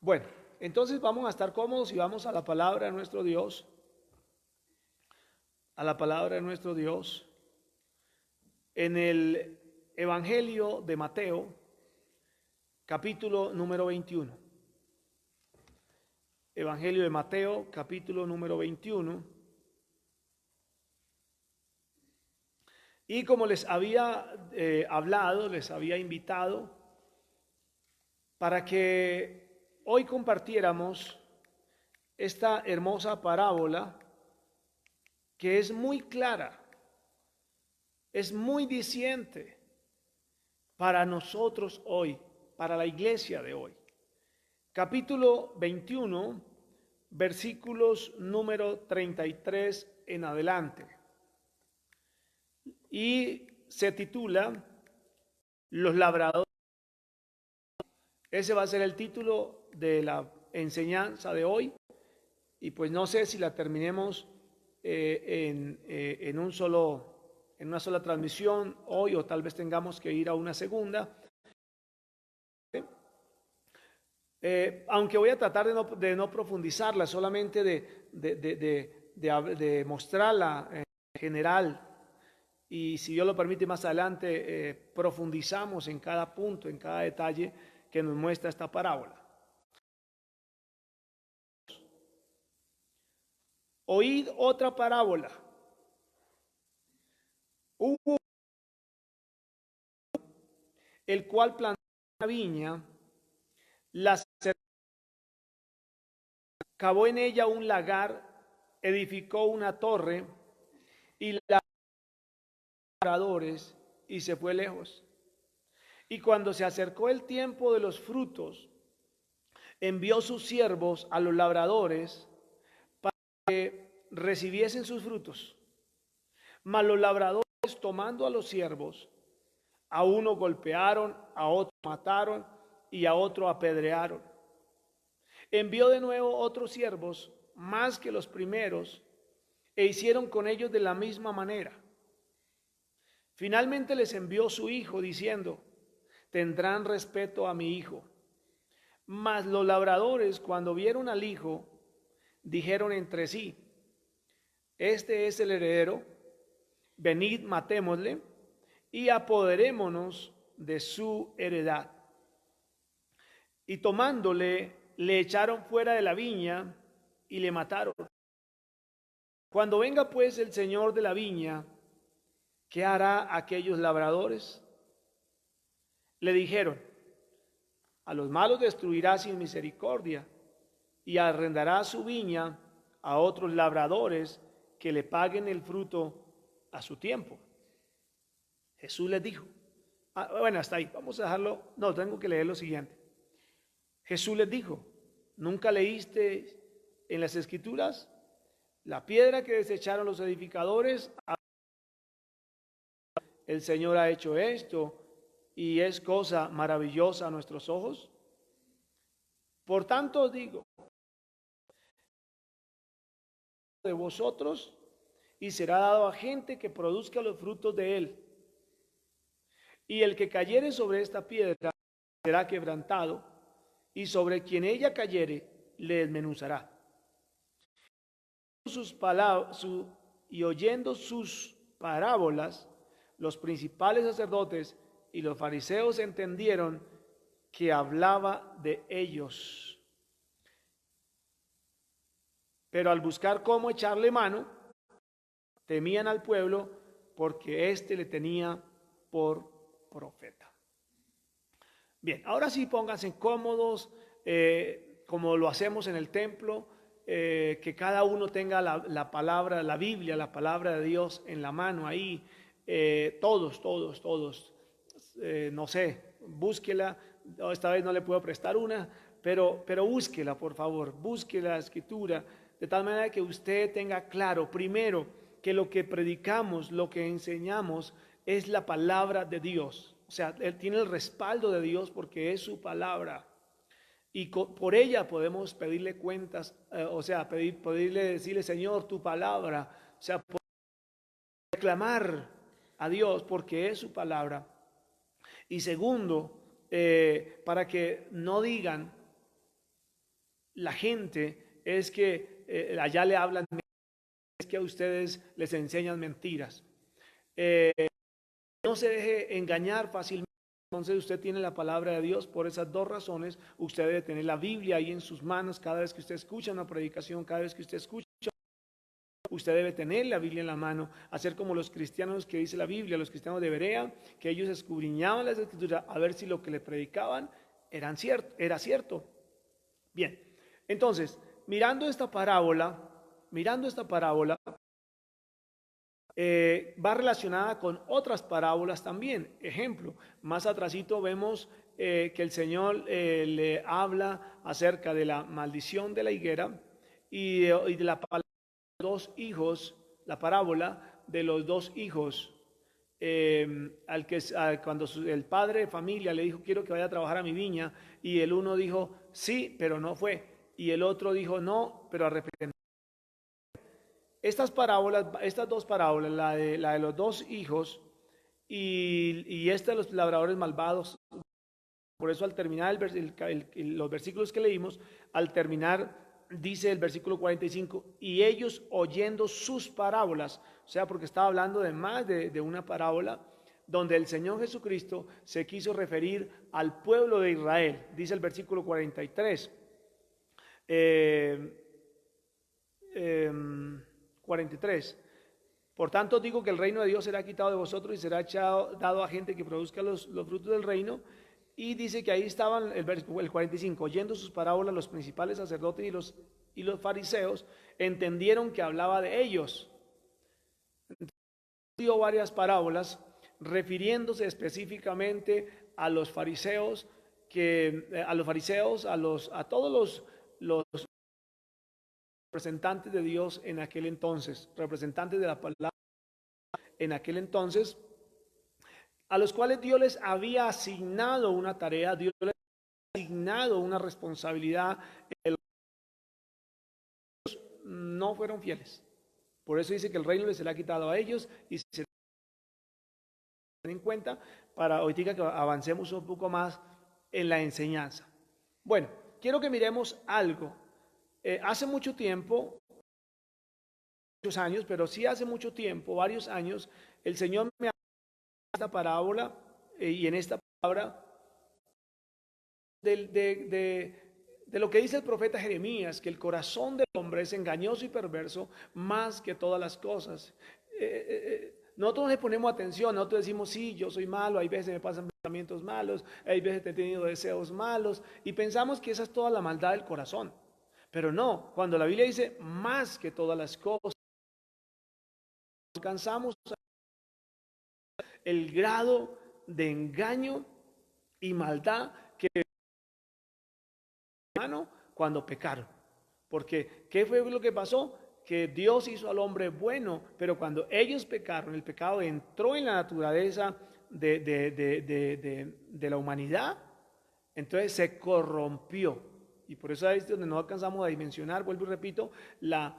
Bueno, entonces vamos a estar cómodos y vamos a la palabra de nuestro Dios. A la palabra de nuestro Dios. En el Evangelio de Mateo, capítulo número 21. Evangelio de Mateo, capítulo número 21. Y como les había hablado, les había invitado para que hoy compartiéramos esta hermosa parábola que es muy clara, es muy diciente para nosotros hoy, para la iglesia de hoy. Capítulo 21, versículos número 33 en adelante. Y se titula Los labradores. Ese va a ser el título de la enseñanza de hoy. Y pues no sé si la terminemos en una sola transmisión hoy, o tal vez tengamos que ir a una segunda. Aunque voy a tratar de no profundizarla, solamente de mostrarla en general. Y si Dios lo permite, más adelante profundizamos en cada punto, en cada detalle que nos muestra esta parábola. Oíd otra parábola. Hubo el cual plantó una viña, cavó en ella un lagar, edificó una torre y labradores, y se fue lejos. Y cuando se acercó el tiempo de los frutos, envió sus siervos a los labradores para que recibiesen sus frutos. Mas los labradores, tomando a los siervos, a uno golpearon, a otro mataron y a otro apedrearon. Envió de nuevo otros siervos, más que los primeros, e hicieron con ellos de la misma manera. Finalmente les envió su hijo, diciendo: tendrán respeto a mi hijo. Mas los labradores, cuando vieron al hijo, dijeron entre sí: este es el heredero, venid, matémosle y apoderémonos de su heredad. Y tomándole, le echaron fuera de la viña y le mataron. Cuando venga pues el señor de la viña, ¿qué hará aquellos labradores? Le dijeron: a los malos destruirá sin misericordia, y arrendará su viña a otros labradores que le paguen el fruto a su tiempo. Jesús les dijo, bueno, hasta ahí, vamos a dejarlo, no, tengo que leer lo siguiente. Jesús les dijo: ¿nunca leíste en las Escrituras? La piedra que desecharon los edificadores, el Señor ha hecho esto, y es cosa maravillosa a nuestros ojos. Por tanto os digo, de vosotros, y será dado a gente que produzca los frutos de él. Y el que cayere sobre esta piedra será quebrantado, y sobre quien ella cayere le desmenuzará. Y oyendo sus parábolas, los principales sacerdotes y los fariseos entendieron que hablaba de ellos. Pero al buscar cómo echarle mano, temían al pueblo, porque éste le tenía por profeta. Bien, ahora sí pónganse cómodos, como lo hacemos en el templo, que cada uno tenga la palabra, la Biblia, la palabra de Dios en la mano ahí, todos, no sé, búsquela. Esta vez no le puedo prestar una, pero búsquela, por favor, busque la Escritura, de tal manera que usted tenga claro, primero, que lo que predicamos, lo que enseñamos, es la palabra de Dios. O sea, él tiene el respaldo de Dios porque es su palabra. Y por ella podemos pedirle cuentas, pedirle, decirle: Señor, tu palabra. O sea, reclamar a Dios porque es su palabra. Y segundo, para que no digan la gente es que allá le hablan, es que a ustedes les enseñan mentiras. No se deje engañar fácilmente. Entonces usted tiene la palabra de Dios. Por esas dos razones usted debe tener la Biblia ahí en sus manos cada vez que usted escucha una predicación, cada vez que usted escucha. Usted debe tener la Biblia en la mano, hacer como los cristianos que dice la Biblia, los cristianos de Berea, que ellos escudriñaban las escrituras a ver si lo que le predicaban era cierto. Bien, entonces, mirando esta parábola, va relacionada con otras parábolas también. Ejemplo, más atrasito vemos que el Señor le habla acerca de la maldición de la higuera y de la palabra de los dos hijos, la parábola de los dos hijos. Cuando el padre de familia le dijo quiero que vaya a trabajar a mi viña, y el uno dijo sí, pero no fue, y el otro dijo no, pero arrepentido. Estas dos parábolas, la de los dos hijos y esta de los labradores malvados, por eso al terminar los versículos que leímos, al terminar dice el versículo 45, y ellos oyendo sus parábolas, o sea, porque estaba hablando de más de una parábola, donde el Señor Jesucristo se quiso referir al pueblo de Israel, dice el versículo 43. 43. Por tanto digo que el reino de Dios será quitado de vosotros y será dado a gente que produzca los frutos del reino. Y dice que ahí estaban el 45, oyendo sus parábolas los principales sacerdotes y los fariseos entendieron que hablaba de ellos. Entonces, dio varias parábolas refiriéndose específicamente a los fariseos, a todos los representantes de Dios en aquel entonces, representantes de la palabra en aquel entonces, a los cuales Dios les había asignado una tarea, Dios les había asignado una responsabilidad. Ellos no fueron fieles. Por eso dice que el reino les será quitado a ellos y se tienen en cuenta para ahorita que avancemos un poco más en la enseñanza. Bueno, quiero que miremos algo. Hace mucho tiempo, muchos años, pero sí hace mucho tiempo, varios años, el Señor me habló en esta parábola y en esta palabra de lo que dice el profeta Jeremías, que el corazón del hombre es engañoso y perverso más que todas las cosas. Nosotros le ponemos atención, nosotros decimos, sí, yo soy malo, hay veces me pasan pensamientos malos, hay veces he tenido deseos malos, y pensamos que esa es toda la maldad del corazón. Pero no, cuando la Biblia dice más que todas las cosas, alcanzamos el grado de engaño y maldad que hermano cuando pecaron. Porque, ¿qué fue lo que pasó? Que Dios hizo al hombre bueno, pero cuando ellos pecaron, el pecado entró en la naturaleza de la humanidad, entonces se corrompió. Y por eso es donde no alcanzamos a dimensionar, vuelvo y repito, el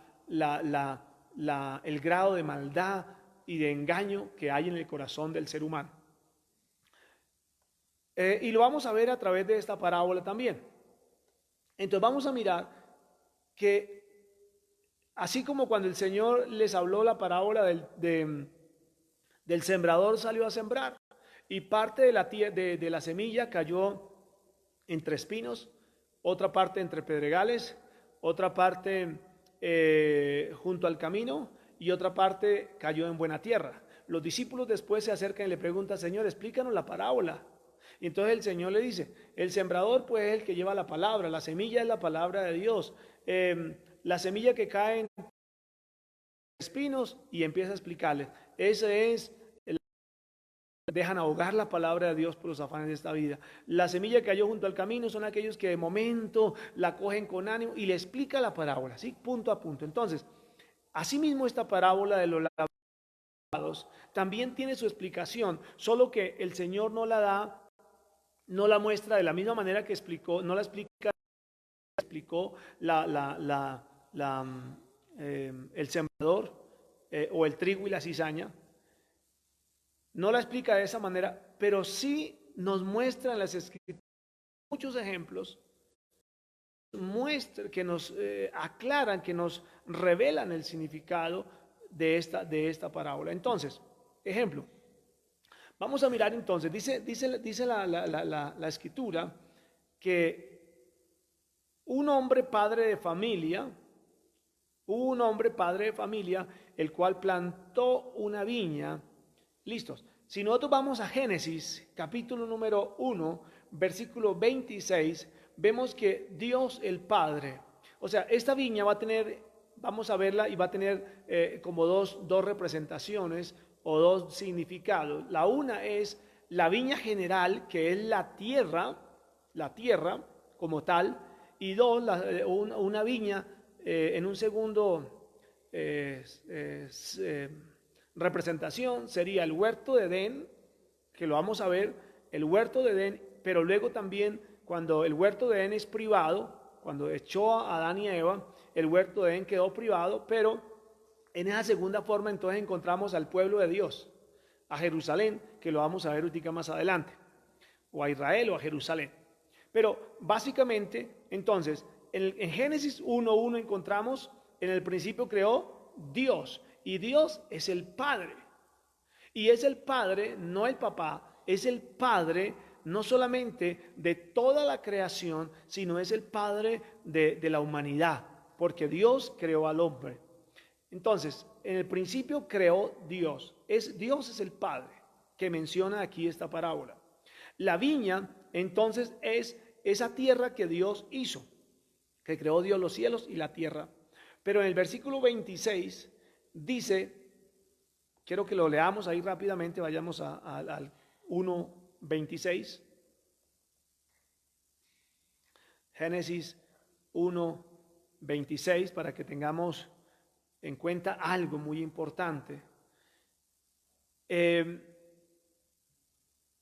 grado de maldad y de engaño que hay en el corazón del ser humano. Y lo vamos a ver a través de esta parábola también. Entonces vamos a mirar que así como cuando el Señor les habló la parábola del sembrador salió a sembrar y parte de la semilla cayó entre espinos, otra parte entre pedregales, otra parte junto al camino y otra parte cayó en buena tierra. Los discípulos después se acercan y le preguntan, Señor, explícanos la parábola. Y entonces el Señor le dice, el sembrador pues es el que lleva la palabra, la semilla es la palabra de Dios. La semilla que cae en espinos, y empieza a explicarle, ese es dejan ahogar la palabra de Dios por los afanes de esta vida. La semilla que cayó junto al camino son aquellos que de momento la cogen con ánimo y le explica la parábola, ¿sí? Punto a punto. Entonces, asimismo esta parábola de los labrados también tiene su explicación, solo que el Señor no la muestra de la misma manera que explicó, no la explicó el sembrador o el trigo y la cizaña. No la explica de esa manera, pero sí nos muestra en las escrituras muchos ejemplos muestran, que nos aclaran, que nos revelan el significado de esta parábola. Entonces, ejemplo, vamos a mirar entonces, dice la escritura que un hombre padre de familia, el cual plantó una viña. Listos. Si nosotros vamos a Génesis, capítulo número 1, versículo 26, vemos que Dios el Padre, o sea, esta viña va a tener, vamos a verla y va a tener como dos representaciones o dos significados. La una es la viña general, que es la tierra como tal, y dos, una viña en un segundo representación sería el huerto de Edén, que lo vamos a ver, el huerto de Edén, pero luego también cuando el huerto de Edén es privado, cuando echó a Adán y a Eva, el huerto de Edén quedó privado, pero en esa segunda forma entonces encontramos al pueblo de Dios, a Jerusalén, que lo vamos a ver ahorita más adelante, o a Israel o a Jerusalén. Pero básicamente, entonces, en Génesis 1:1 encontramos, en el principio creó Dios, y Dios es el Padre. Y es el Padre, no el papá, es el Padre no solamente de toda la creación, sino es el Padre de la humanidad, porque Dios creó al hombre. Entonces, en el principio creó Dios. Dios es el Padre que menciona aquí esta parábola. La viña, entonces, es esa tierra que Dios hizo, que creó Dios los cielos y la tierra. Pero en el versículo 26 dice, quiero que lo leamos ahí rápidamente, vayamos al 1:26. Génesis 1:26, para que tengamos en cuenta algo muy importante.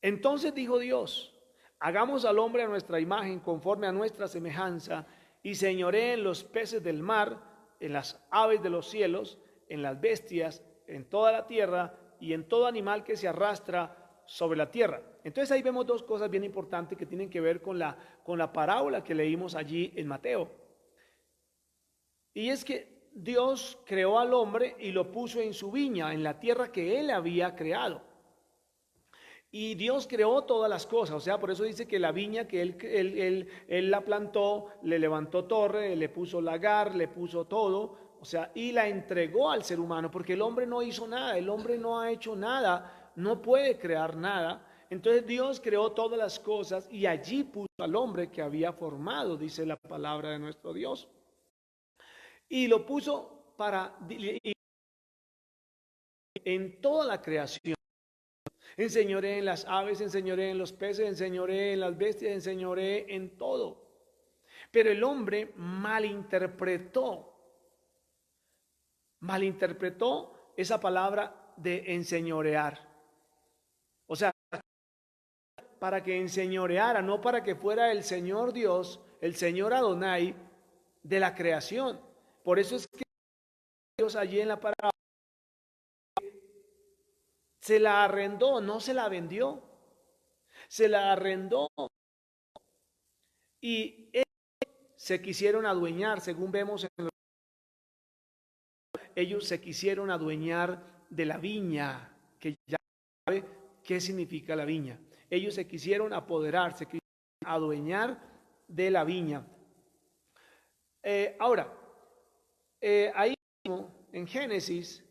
Entonces dijo Dios: hagamos al hombre a nuestra imagen, conforme a nuestra semejanza, y señoree en los peces del mar, en las aves de los cielos, en las bestias, en toda la tierra y en todo animal que se arrastra sobre la tierra. Entonces ahí vemos dos cosas bien importantes que tienen que ver con la parábola que leímos allí en Mateo. Y es que Dios creó al hombre y lo puso en su viña, en la tierra que él había creado. Y Dios creó todas las cosas, o sea, por eso dice que la viña que él la plantó, le levantó torre, le puso lagar, le puso todo, o sea, y la entregó al ser humano, porque el hombre no hizo nada, el hombre no ha hecho nada, no puede crear nada. Entonces Dios creó todas las cosas y allí puso al hombre que había formado, dice la palabra de nuestro Dios. Y lo puso en toda la creación. Enseñoré en las aves, enseñoré en los peces, enseñoré en las bestias, enseñoré en todo. Pero el hombre malinterpretó esa palabra de enseñorear. O sea, para que enseñoreara, no para que fuera el Señor Dios, el Señor Adonai de la creación. Por eso es que Dios allí en la parábola se la arrendó, no se la vendió, se la arrendó. Y ellos se quisieron adueñar, según vemos ellos se quisieron adueñar de la viña, que ya sabe qué significa la viña. Ellos se quisieron apoderar, se quisieron adueñar de la viña. Ahora, ahí mismo, en Génesis,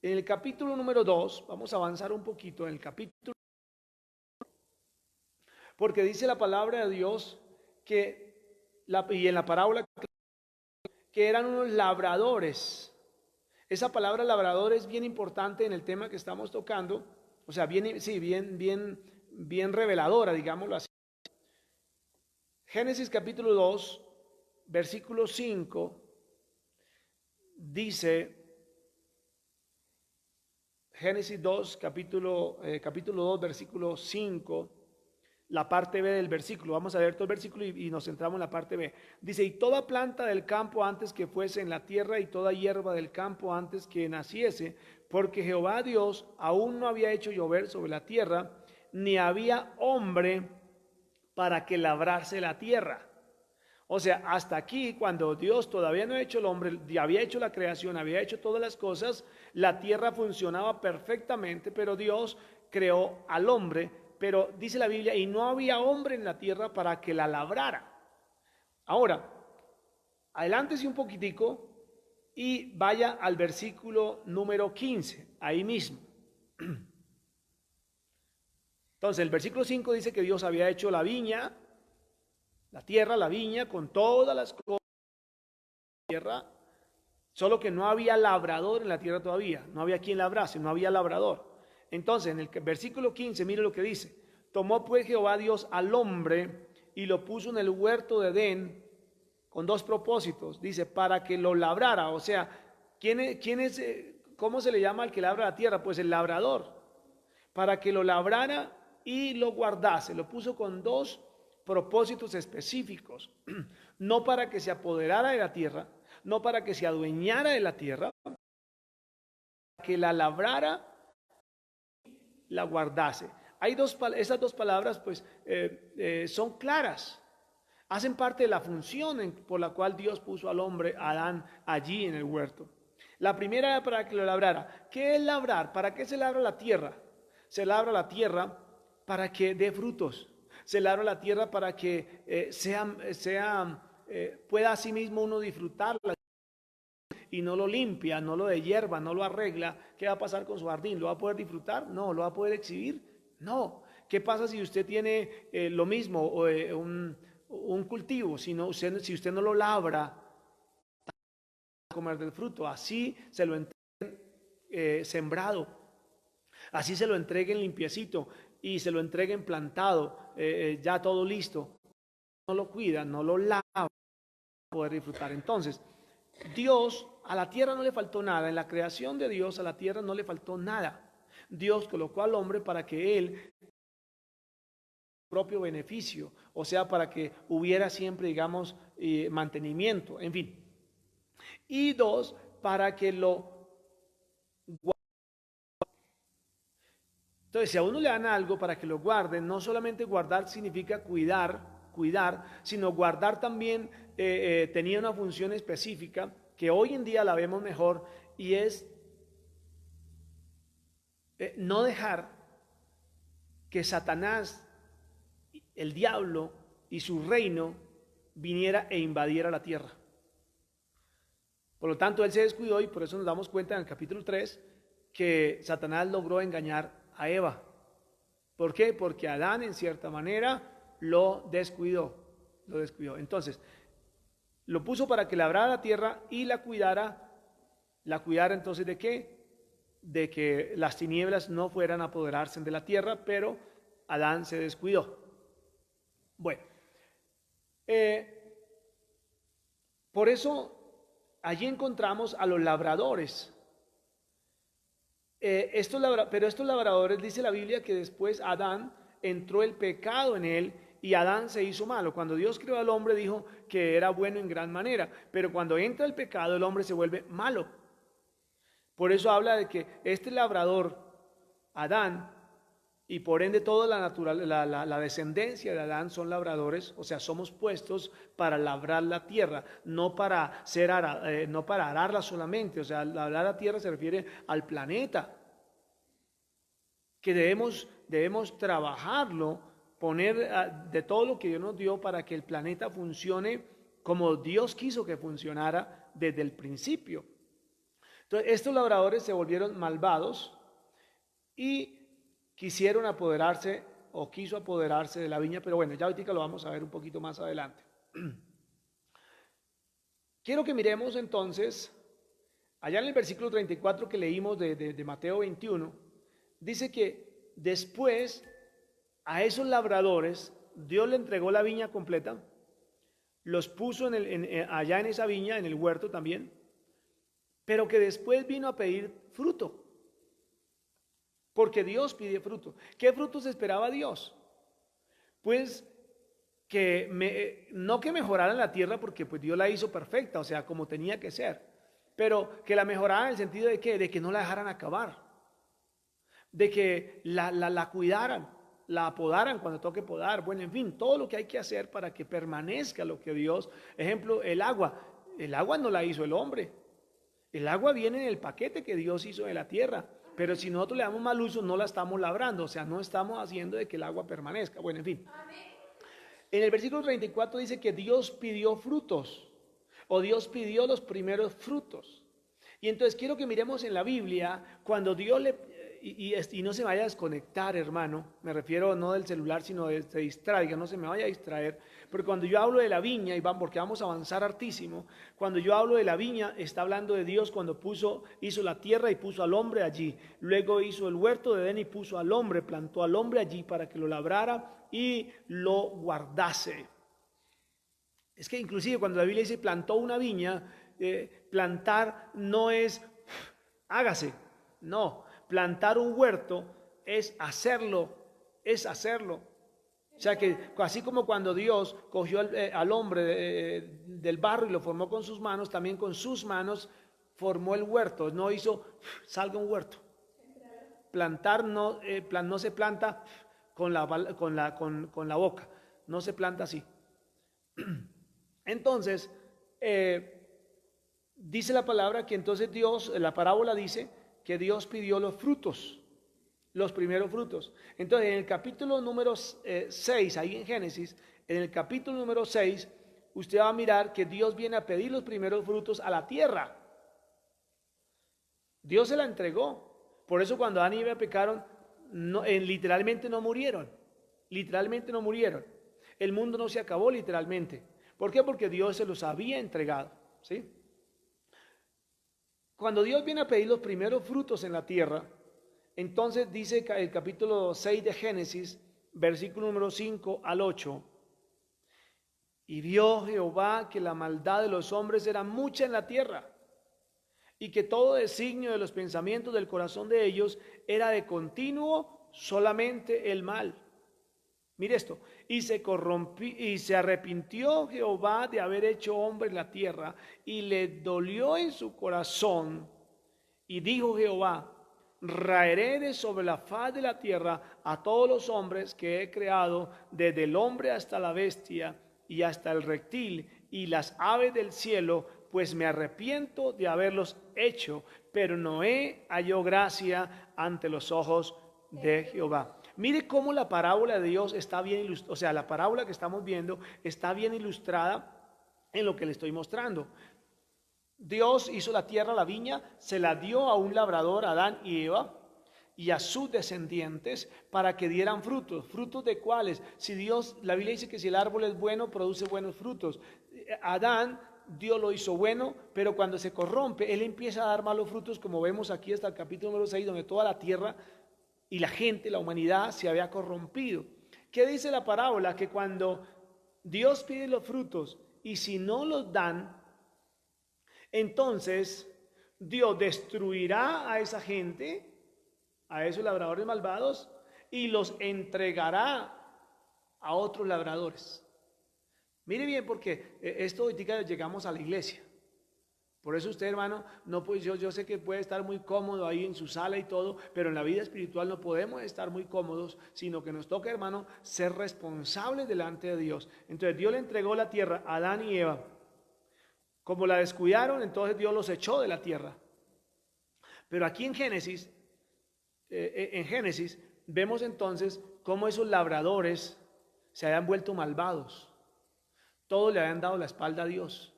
en el capítulo número 2, vamos a avanzar un poquito en el capítulo, porque dice la palabra de Dios y en la parábola que eran unos labradores. Esa palabra labrador es bien importante en el tema que estamos tocando, o sea, bien reveladora, digámoslo así. Génesis capítulo 2, versículo 5, dice, Génesis 2, capítulo 2, versículo 5, la parte B del versículo. Vamos a ver todo el versículo y nos centramos en la parte B. Dice: y toda planta del campo antes que fuese en la tierra, y toda hierba del campo antes que naciese, porque Jehová Dios aún no había hecho llover sobre la tierra, ni había hombre para que labrase la tierra. O sea, hasta aquí, cuando Dios todavía no ha hecho el hombre, ya había hecho la creación, había hecho todas las cosas, la tierra funcionaba perfectamente, pero Dios creó al hombre, pero dice la Biblia, y no había hombre en la tierra para que la labrara. Ahora, adelántese un poquitico y vaya al versículo número 15, ahí mismo. Entonces, el versículo 5 dice que Dios había hecho la viña, la tierra, la viña, con todas las cosas de la tierra, solo que no había labrador en la tierra todavía, no había quien labrase, no había labrador. Entonces, en el versículo 15, mire lo que dice: tomó pues Jehová Dios al hombre y lo puso en el huerto de Edén con dos propósitos. Dice, para que lo labrara. O sea, ¿cómo se le llama al que labra la tierra? Pues el labrador. Para que lo labrara y lo guardase. Lo puso con dos propósitos específicos. No para que se apoderara de la tierra, no para que se adueñara de la tierra, para que la labrara, la guardase. Esas dos palabras pues son claras, hacen parte de la función por la cual Dios puso al hombre, Adán, allí en el huerto. La primera era para que lo labrara. ¿Qué es labrar? ¿Para qué se labra la tierra? Se labra la tierra para que dé frutos. Se labra la tierra para que pueda asimismo uno disfrutarla y no lo limpia, no lo deshierva, no lo arregla. ¿Qué va a pasar con su jardín? ¿Lo va a poder disfrutar? No. ¿Lo va a poder exhibir? No. ¿Qué pasa si usted tiene lo mismo, un cultivo? Si usted no lo labra, va a comer del fruto. Así se lo entreguen sembrado, así se lo entreguen limpiecito y se lo entreguen plantado, ya todo listo. No lo cuida, no lo lava, para poder disfrutar. Entonces, Dios, a la tierra no le faltó nada. En la creación de Dios, a la tierra no le faltó nada. Dios colocó al hombre para que él propio beneficio, o sea, para que hubiera siempre, digamos, mantenimiento, en fin. Y dos, para que lo guarde. Entonces, si a uno le dan algo para que lo guarden, no solamente guardar significa cuidar, sino guardar también tenía una función específica que hoy en día la vemos mejor, y es no dejar que Satanás, el diablo y su reino viniera e invadiera la tierra. Por lo tanto, él se descuidó, y por eso nos damos cuenta en el capítulo 3 que Satanás logró engañar a Eva. ¿Por qué? Porque Adán en cierta manera lo descuidó. Entonces, lo puso para que labrara la tierra y la cuidara. ¿La cuidara entonces de qué? De que las tinieblas no fueran a apoderarse de la tierra, pero Adán se descuidó. Bueno, por eso allí encontramos a los labradores. Pero estos labradores, dice la Biblia, que después Adán entró el pecado en él y Adán se hizo malo. Cuando Dios creó al hombre dijo que era bueno en gran manera, pero cuando entra el pecado el hombre se vuelve malo. Por eso habla de que este labrador, Adán, y por ende toda la descendencia de Adán son labradores, o sea, somos puestos para labrar la tierra, no para ararla solamente. O sea, labrar la tierra se refiere al planeta, que debemos trabajarlo, poner de todo lo que Dios nos dio para que el planeta funcione como Dios quiso que funcionara desde el principio. Entonces, estos labradores se volvieron malvados y quiso apoderarse de la viña, pero bueno, ya ahorita lo vamos a ver un poquito más adelante. Quiero que miremos entonces, allá en el versículo 34 que leímos de Mateo 21, dice que después a esos labradores Dios le entregó la viña completa, los puso allá en esa viña, en el huerto también, pero que después vino a pedir fruto. Porque Dios pide fruto. ¿Qué frutos esperaba Dios? Pues no que mejorara la tierra, porque pues Dios la hizo perfecta, o sea, como tenía que ser, pero que la mejorara en el sentido de que no la dejaran acabar, de que la cuidaran, la apodaran cuando toque podar, bueno, en fin, todo lo que hay que hacer para que permanezca lo que Dios, ejemplo, el agua no la hizo el hombre, el agua viene en el paquete que Dios hizo de la tierra, pero si nosotros le damos mal uso no la estamos labrando, o sea, no estamos haciendo de que el agua permanezca, bueno, en fin. En el versículo 34 dice que Dios pidió frutos, o Dios pidió los primeros frutos. Y entonces quiero que miremos en la Biblia, cuando Dios y no se vaya a desconectar, hermano, me refiero no del celular, sino de se distraiga, no se me vaya a distraer, porque cuando yo hablo de la viña, porque vamos a avanzar hartísimo, cuando yo hablo de la viña, está hablando de Dios cuando hizo la tierra y puso al hombre allí, luego hizo el huerto de Edén y puso al hombre, plantó al hombre allí para que lo labrara y lo guardase. Es que inclusive cuando la Biblia dice plantó una viña, plantar no es hágase, no, plantar un huerto es hacerlo, es hacerlo. O sea que así como cuando Dios cogió al hombre del barro y lo formó con sus manos, también con sus manos formó el huerto, no hizo salga un huerto. Plantar no se planta con la boca, no se planta así. Entonces, dice la palabra que entonces Dios, la parábola dice que Dios pidió los frutos, los primeros frutos. Entonces, en el capítulo número 6, ahí en Génesis, en el capítulo número 6, usted va a mirar que Dios viene a pedir los primeros frutos a la tierra. Dios se la entregó. Por eso cuando Adán y Eva pecaron, literalmente no murieron. Literalmente no murieron. El mundo no se acabó literalmente. ¿Por qué? Porque Dios se los había entregado, ¿sí? Cuando Dios viene a pedir los primeros frutos en la tierra, entonces dice el capítulo 6 de Génesis, versículo número 5 al 8, y vio Jehová que la maldad de los hombres era mucha en la tierra, y que todo designio de los pensamientos del corazón de ellos era de continuo solamente el mal. Mire esto, y se arrepintió Jehová de haber hecho hombre en la tierra, y le dolió en su corazón, y dijo Jehová, raeré de sobre la faz de la tierra a todos los hombres que he creado, desde el hombre hasta la bestia, y hasta el reptil, y las aves del cielo, pues me arrepiento de haberlos hecho, pero Noé halló gracia ante los ojos de Jehová. Mire cómo la parábola de Dios está bien ilustrada, o sea, la parábola que estamos viendo está bien ilustrada en lo que le estoy mostrando. Dios hizo la tierra, la viña, se la dio a un labrador, Adán y Eva, y a sus descendientes para que dieran frutos. ¿Frutos de cuáles? Si Dios, la Biblia dice que si el árbol es bueno, produce buenos frutos. Adán, Dios lo hizo bueno, pero cuando se corrompe, él empieza a dar malos frutos, como vemos aquí hasta el capítulo número 6, donde toda la tierra y la gente, la humanidad, se había corrompido. ¿Qué dice la parábola? Que cuando Dios pide los frutos y si no los dan, entonces Dios destruirá a esa gente, a esos labradores malvados, y los entregará a otros labradores. Mire bien, porque esto ahorita llegamos a la iglesia. Por eso usted, hermano, no puede, yo sé que puede estar muy cómodo ahí en su sala y todo, pero en la vida espiritual no podemos estar muy cómodos, sino que nos toca, hermano, ser responsables delante de Dios. Entonces Dios le entregó la tierra a Adán y Eva. Como la descuidaron, entonces Dios los echó de la tierra. Pero aquí en Génesis vemos entonces cómo esos labradores se habían vuelto malvados. Todos le habían dado la espalda a Dios.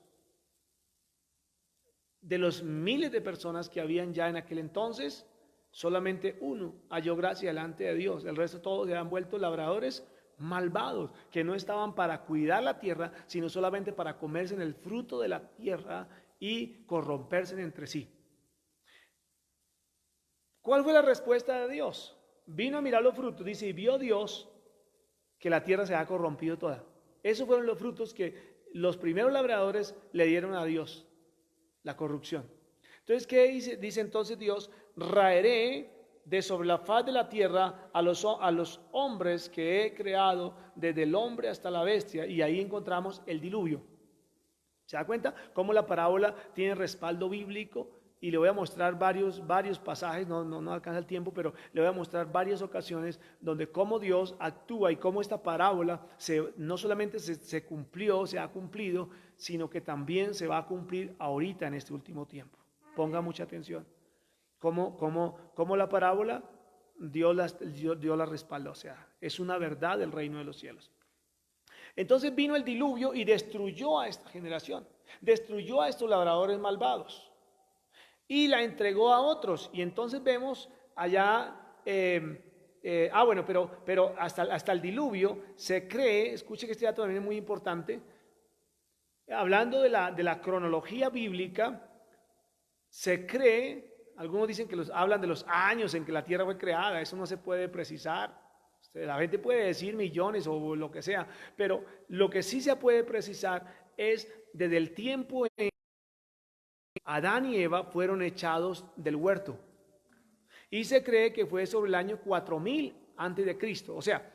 De los miles de personas que habían ya en aquel entonces, solamente uno halló gracia delante de Dios. El resto todos se habían vuelto labradores malvados, que no estaban para cuidar la tierra, sino solamente para comerse en el fruto de la tierra y corromperse entre sí. ¿Cuál fue la respuesta de Dios? Vino a mirar los frutos, dice, y vio Dios que la tierra se ha corrompido toda. Esos fueron los frutos que los primeros labradores le dieron a Dios. La corrupción. Entonces, ¿qué dice? Dice entonces Dios, raeré de sobre la faz de la tierra a los hombres que he creado, desde el hombre hasta la bestia, y ahí encontramos el diluvio. ¿Se da cuenta cómo la parábola tiene respaldo bíblico? y le voy a mostrar varios pasajes, no alcanza el tiempo, pero le voy a mostrar varias ocasiones donde cómo Dios actúa y cómo esta parábola no solamente se cumplió, se ha cumplido, sino que también se va a cumplir ahorita en este último tiempo. Ponga mucha atención. Cómo la parábola Dios la respalda, o sea, es una verdad del reino de los cielos. Entonces vino el diluvio y destruyó a esta generación, destruyó a estos labradores malvados y la entregó a otros. Y entonces vemos allá, bueno, pero hasta el diluvio se cree, escuche que este dato también es muy importante, hablando de la cronología bíblica, se cree, algunos dicen que hablan de los años en que la tierra fue creada, eso no se puede precisar. La gente puede decir millones o lo que sea, pero lo que sí se puede precisar es desde el tiempo en que Adán y Eva fueron echados del huerto. Y se cree que fue sobre el año 4000 antes de Cristo. O sea,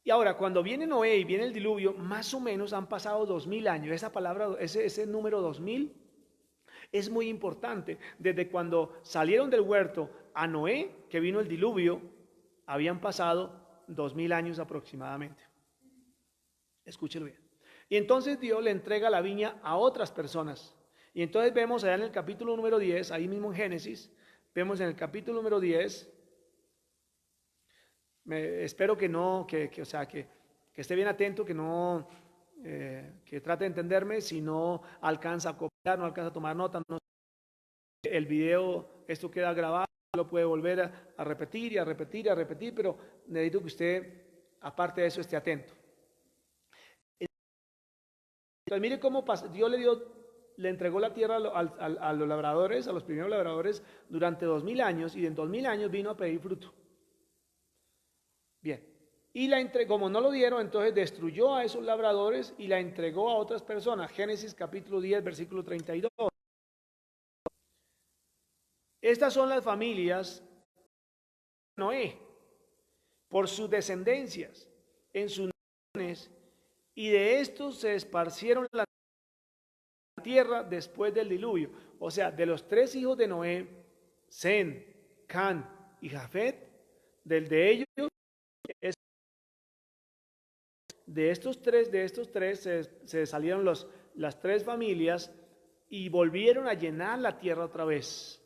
y ahora cuando viene Noé y viene el diluvio, más o menos han pasado 2000 años. Esa palabra, ese número 2000 es muy importante. Desde cuando salieron del huerto a Noé, que vino el diluvio, habían pasado 2000 años aproximadamente. Escúchelo bien. Y entonces Dios le entrega la viña a otras personas. Y entonces vemos allá en el capítulo número 10, ahí mismo en Génesis, vemos en el capítulo número 10, espero que no, que esté bien atento, que trate de entenderme, si no alcanza a copiar, no alcanza a tomar nota, el video, esto queda grabado, lo puede volver a repetir y a repetir y a repetir, pero necesito que usted, aparte de eso, esté atento. Entonces, mire cómo Dios le entregó la tierra a los labradores, a los primeros labradores, durante 2000 años, y en 2000 años vino a pedir fruto. Bien, y como no lo dieron, entonces destruyó a esos labradores y la entregó a otras personas. Génesis capítulo 10, versículo 32. Estas son las familias de Noé, por sus descendencias, en sus naciones, y de estos se esparcieron la tierra después del diluvio. O sea, de los 3 hijos de Noé, Sem, Can y Jafet, de ellos, de estos tres se salieron las 3 familias y volvieron a llenar la tierra otra vez.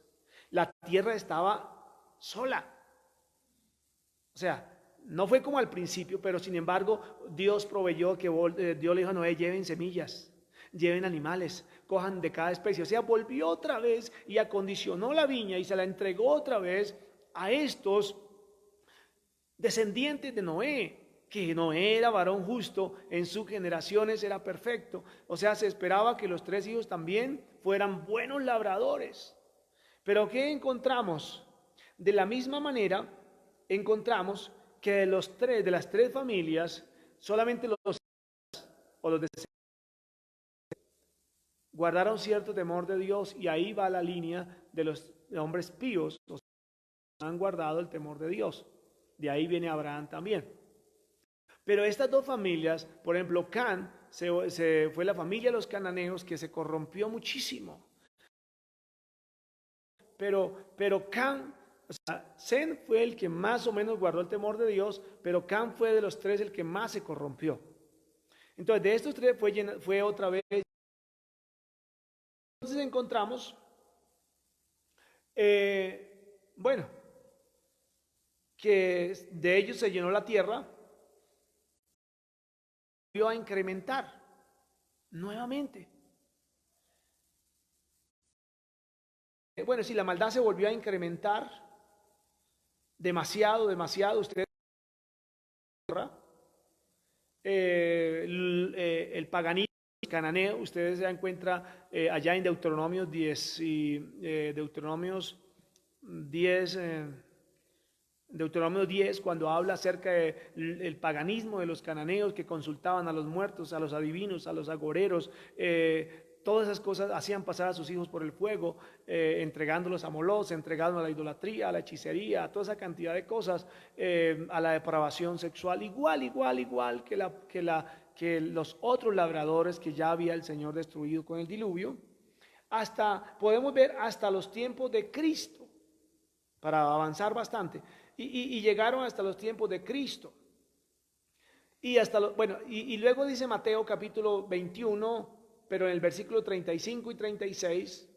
La tierra estaba sola. O sea, no fue como al principio, pero sin embargo Dios proveyó Dios le dijo a Noé, lleven semillas, lleven animales, cojan de cada especie. O sea, volvió otra vez y acondicionó la viña y se la entregó otra vez a estos descendientes de Noé, que Noé era varón justo, en sus generaciones era perfecto. O sea, se esperaba que los 3 hijos también fueran buenos labradores. Pero ¿qué encontramos? De la misma manera, encontramos que de las tres familias, solamente los guardaron cierto temor de Dios, y ahí va la línea de los hombres píos, los que han guardado el temor de Dios. De ahí viene Abraham también. Pero estas 2 familias, por ejemplo, Can, fue la familia de los cananeos que se corrompió muchísimo. Pero Can, o sea, Sem fue el que más o menos guardó el temor de Dios, pero Can fue de los 3 el que más se corrompió. Entonces, de estos 3 fue otra vez. Entonces encontramos, bueno, que de ellos se llenó la tierra, volvió a incrementar nuevamente. Bueno, si la maldad se volvió a incrementar demasiado, ustedes el paganismo cananeo, ustedes se encuentra allá en Deuteronomios 10 y Deuteronomios 10 cuando habla acerca del paganismo de los cananeos que consultaban a los muertos, a los adivinos, a los agoreros, todas esas cosas hacían pasar a sus hijos por el fuego, entregándolos a Moloch, entregándolos a la idolatría, a la hechicería, a toda esa cantidad de cosas, a la depravación sexual, igual que los otros labradores que ya había el Señor destruido con el diluvio. podemos ver hasta los tiempos de Cristo, para avanzar bastante, y llegaron hasta los tiempos de Cristo. Y luego dice Mateo capítulo 21, pero en el versículo 35 y 36,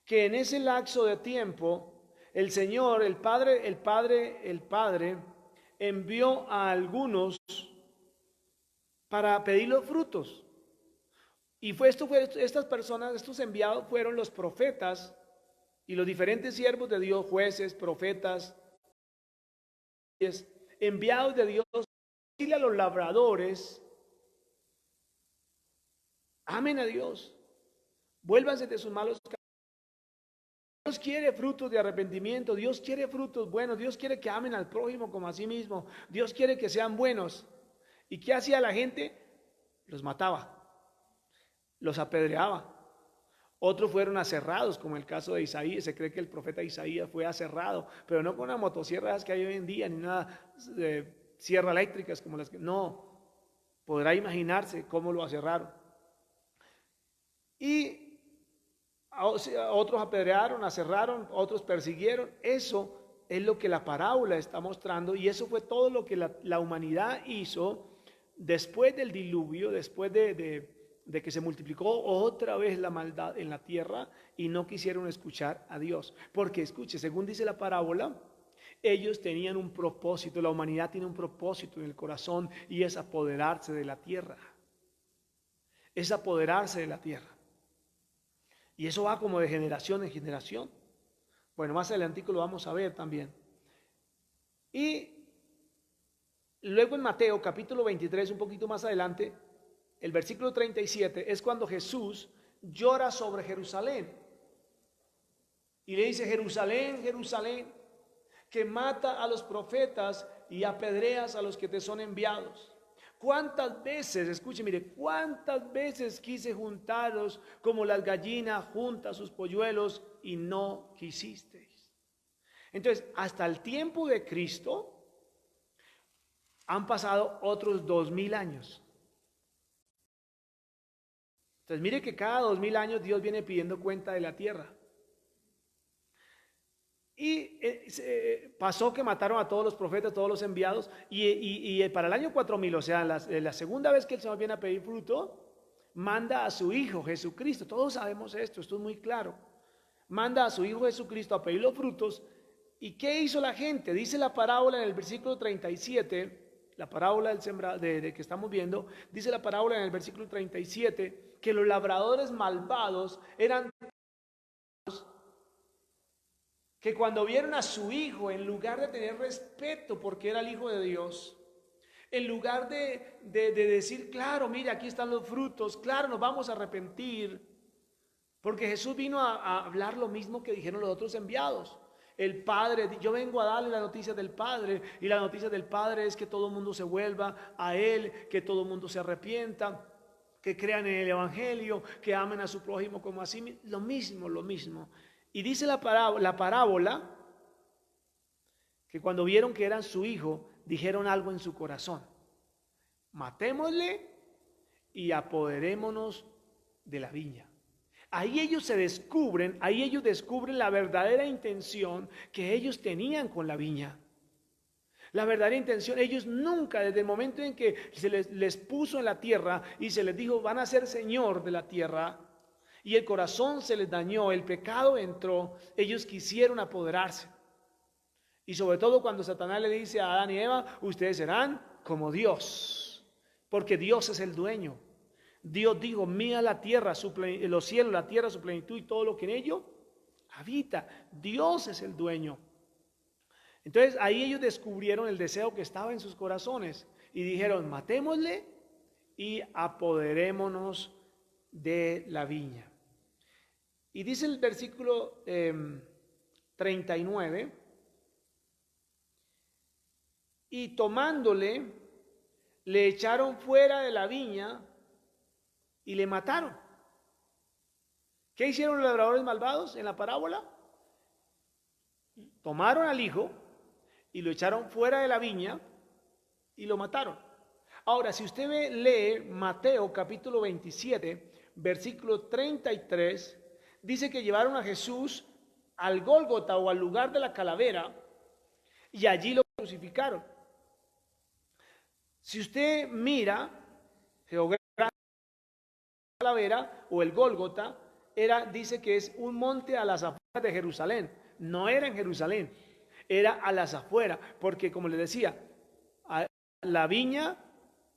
que en ese lapso de tiempo, el Señor, el Padre, envió a algunos para pedir los frutos. Y estas personas, estos enviados fueron los profetas y los diferentes siervos de Dios, jueces, profetas, enviados de Dios, decirle a los labradores: amen a Dios, vuélvanse de sus malos caminos. Dios quiere frutos de arrepentimiento, Dios quiere frutos buenos, Dios quiere que amen al prójimo como a sí mismo, Dios quiere que sean buenos. ¿Y qué hacía la gente? Los mataba, los apedreaba. Otros fueron aserrados, como el caso de Isaías. Se cree que el profeta Isaías fue aserrado, pero no con las motosierras que hay hoy en día, ni nada de sierras eléctricas como las que... No, podrá imaginarse cómo lo aserraron. Y a otros apedrearon, aserraron, otros persiguieron. Eso es lo que la parábola está mostrando, y eso fue todo lo que la humanidad hizo después del diluvio, después de que se multiplicó otra vez la maldad en la tierra y no quisieron escuchar a Dios. Porque escuche, según dice la parábola, ellos tenían un propósito, la humanidad tiene un propósito en el corazón, y es apoderarse de la tierra. Es apoderarse de la tierra. Y eso va como de generación en generación. Bueno, más adelantico lo vamos a ver también. Y luego en Mateo capítulo 23, un poquito más adelante, el versículo 37, es cuando Jesús llora sobre Jerusalén. Y le dice: Jerusalén, Jerusalén, que mata a los profetas y apedreas a los que te son enviados. ¿Cuántas veces, escuche, mire, cuántas veces quise juntaros como las gallinas junta sus polluelos y no quisisteis? Entonces, hasta el tiempo de Cristo han pasado otros 2000 años. Entonces, mire que cada 2000 años Dios viene pidiendo cuenta de la tierra. Y pasó que mataron a todos los profetas, todos los enviados, y para el año 4000, o sea, la segunda vez que el Señor viene a pedir fruto, manda a su Hijo Jesucristo. Todos sabemos esto es muy claro. Manda a su Hijo Jesucristo a pedir los frutos. ¿Y qué hizo la gente? Dice la parábola en el versículo 37, la parábola de que estamos viendo, dice la parábola en el versículo 37, que los labradores malvados eran... que cuando vieron a su hijo, en lugar de tener respeto porque era el Hijo de Dios, en lugar de decir: claro, mira, aquí están los frutos, claro, nos vamos a arrepentir, porque Jesús vino a hablar lo mismo que dijeron los otros enviados. El Padre, yo vengo a darle la noticia del Padre, y la noticia del Padre es que todo el mundo se vuelva a Él, que todo el mundo se arrepienta, que crean en el Evangelio, que amen a su prójimo como a sí mismo. Lo mismo. Y dice la parábola que cuando vieron que eran su hijo, dijeron algo en su corazón: matémosle y apoderémonos de la viña. Ahí ellos descubren la verdadera intención que ellos tenían con la viña. La verdadera intención, ellos nunca, desde el momento en que se les puso en la tierra y se les dijo: van a ser señor de la tierra, y el corazón se les dañó, el pecado entró, ellos quisieron apoderarse. Y sobre todo cuando Satanás le dice a Adán y Eva: ustedes serán como Dios, porque Dios es el dueño. Dios dijo: mira la tierra, los cielos, la tierra, su plenitud y todo lo que en ello habita. Dios es el dueño. Entonces ahí ellos descubrieron el deseo que estaba en sus corazones y dijeron: matémosle y apoderémonos de la viña. Y dice el versículo 39: y tomándole, le echaron fuera de la viña y le mataron. ¿Qué hicieron los labradores malvados en la parábola? Tomaron al hijo y lo echaron fuera de la viña y lo mataron. Ahora, si usted lee Mateo capítulo 27, versículo 33, dice que llevaron a Jesús al Gólgota o al lugar de la calavera y allí lo crucificaron. Si usted mira geográficamente la calavera o el Gólgota, dice que es un monte a las afueras de Jerusalén. No era en Jerusalén, era a las afueras, porque como les decía, la viña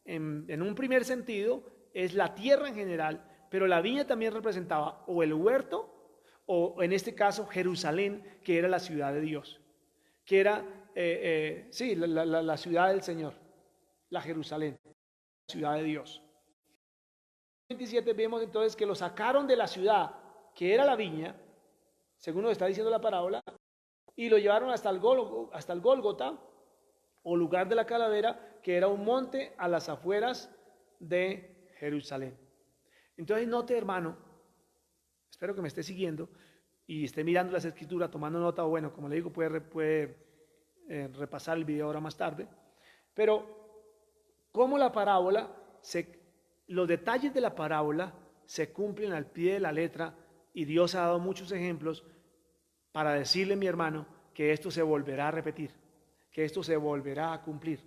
en un primer sentido es la tierra en general, pero la viña también representaba o el huerto o en este caso Jerusalén, que era la ciudad de Dios, que era la ciudad del Señor, la Jerusalén, la ciudad de Dios. En 27 vemos entonces que lo sacaron de la ciudad, que era la viña, según nos está diciendo la parábola, y lo llevaron hasta el Gólgota, o lugar de la calavera, que era un monte a las afueras de Jerusalén. Entonces note, hermano, espero que me esté siguiendo y esté mirando las escrituras, tomando nota, o bueno, como le digo, puede repasar el video ahora más tarde, pero como la parábola, los detalles de la parábola se cumplen al pie de la letra, y Dios ha dado muchos ejemplos para decirle, mi hermano, que esto se volverá a repetir, que esto se volverá a cumplir.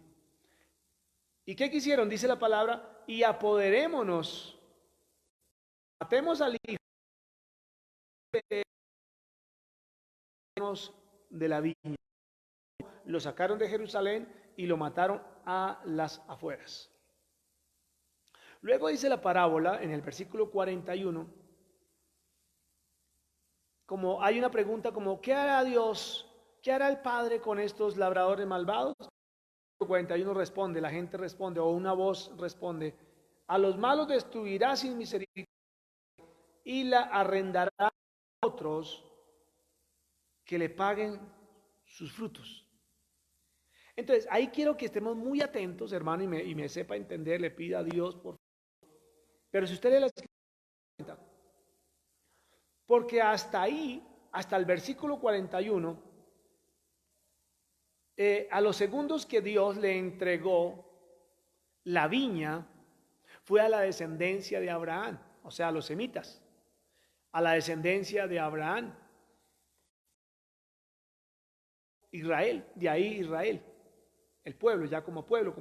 ¿Y qué quisieron? Dice la palabra, y apoderémonos, matemos al hijo de la viña. Lo sacaron de Jerusalén y lo mataron a las afueras. Luego dice la parábola en el versículo 41, como hay una pregunta como, ¿qué hará Dios? ¿Qué hará el Padre con estos labradores malvados? El 41 responde, la gente responde, o una voz responde, a los malos destruirá sin misericordia y la arrendará a otros que le paguen sus frutos. Entonces, ahí quiero que estemos muy atentos, hermano, y me sepa entender, le pida a Dios, por favor. Pero si usted lee la escritura, porque hasta ahí, hasta el versículo 41, a los segundos que Dios le entregó la viña, fue a la descendencia de Abraham, o sea, a los semitas, a la descendencia de Abraham, Israel, de ahí Israel, el pueblo, ya como pueblo,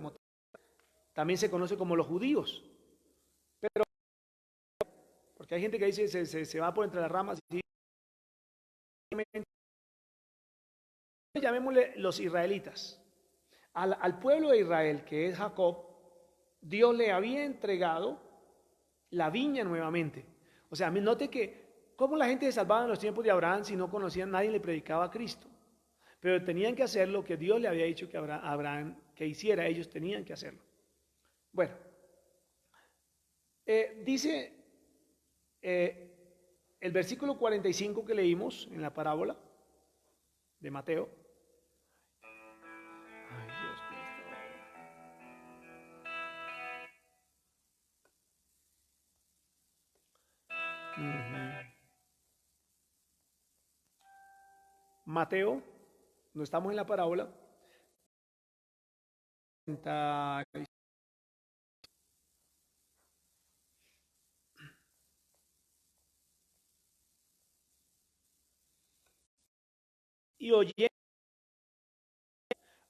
también se conoce como los judíos, pero porque hay gente que dice se va por entre las ramas y llamémosle los israelitas. Al pueblo de Israel, que es Jacob, Dios le había entregado la viña nuevamente. O sea, note que cómo la gente se salvaba en los tiempos de Abraham si no conocían, nadie le predicaba a Cristo. Pero tenían que hacer lo que Dios le había dicho que Abraham que hiciera, ellos tenían que hacerlo. Bueno, dice el versículo 45 que leímos en la parábola de Mateo. Ay, Dios mío. Mateo, no estamos en la parábola. Y oyeron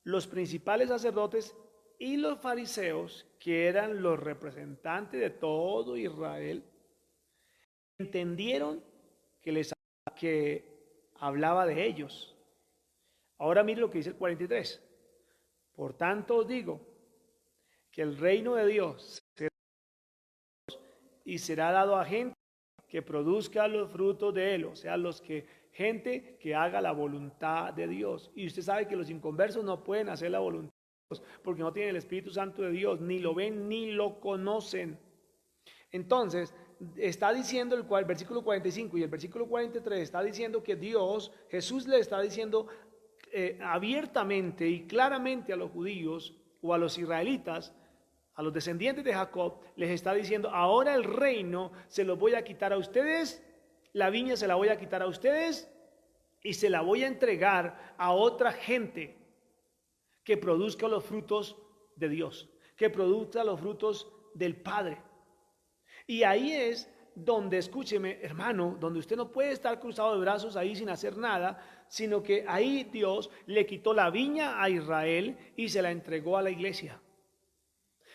los principales sacerdotes y los fariseos, que eran los representantes de todo Israel, entendieron que hablaba de ellos. Ahora mire lo que dice el 43. Por tanto os digo que el reino de Dios será dado a gente que produzca los frutos de él, o sea, gente que haga la voluntad de Dios. Y usted sabe que los inconversos no pueden hacer la voluntad de Dios porque no tienen el Espíritu Santo de Dios, ni lo ven ni lo conocen. Entonces, está diciendo el versículo 45 y el versículo 43 está diciendo que Dios, Jesús le está diciendo abiertamente y claramente a los judíos o a los israelitas, a los descendientes de Jacob, les está diciendo, ahora el reino se lo voy a quitar a ustedes, la viña se la voy a quitar a ustedes y se la voy a entregar a otra gente que produzca los frutos de Dios, que produzca los frutos del Padre. Y ahí es donde, escúcheme, hermano, donde usted no puede estar cruzado de brazos ahí sin hacer nada, sino que ahí Dios le quitó la viña a Israel y se la entregó a la iglesia.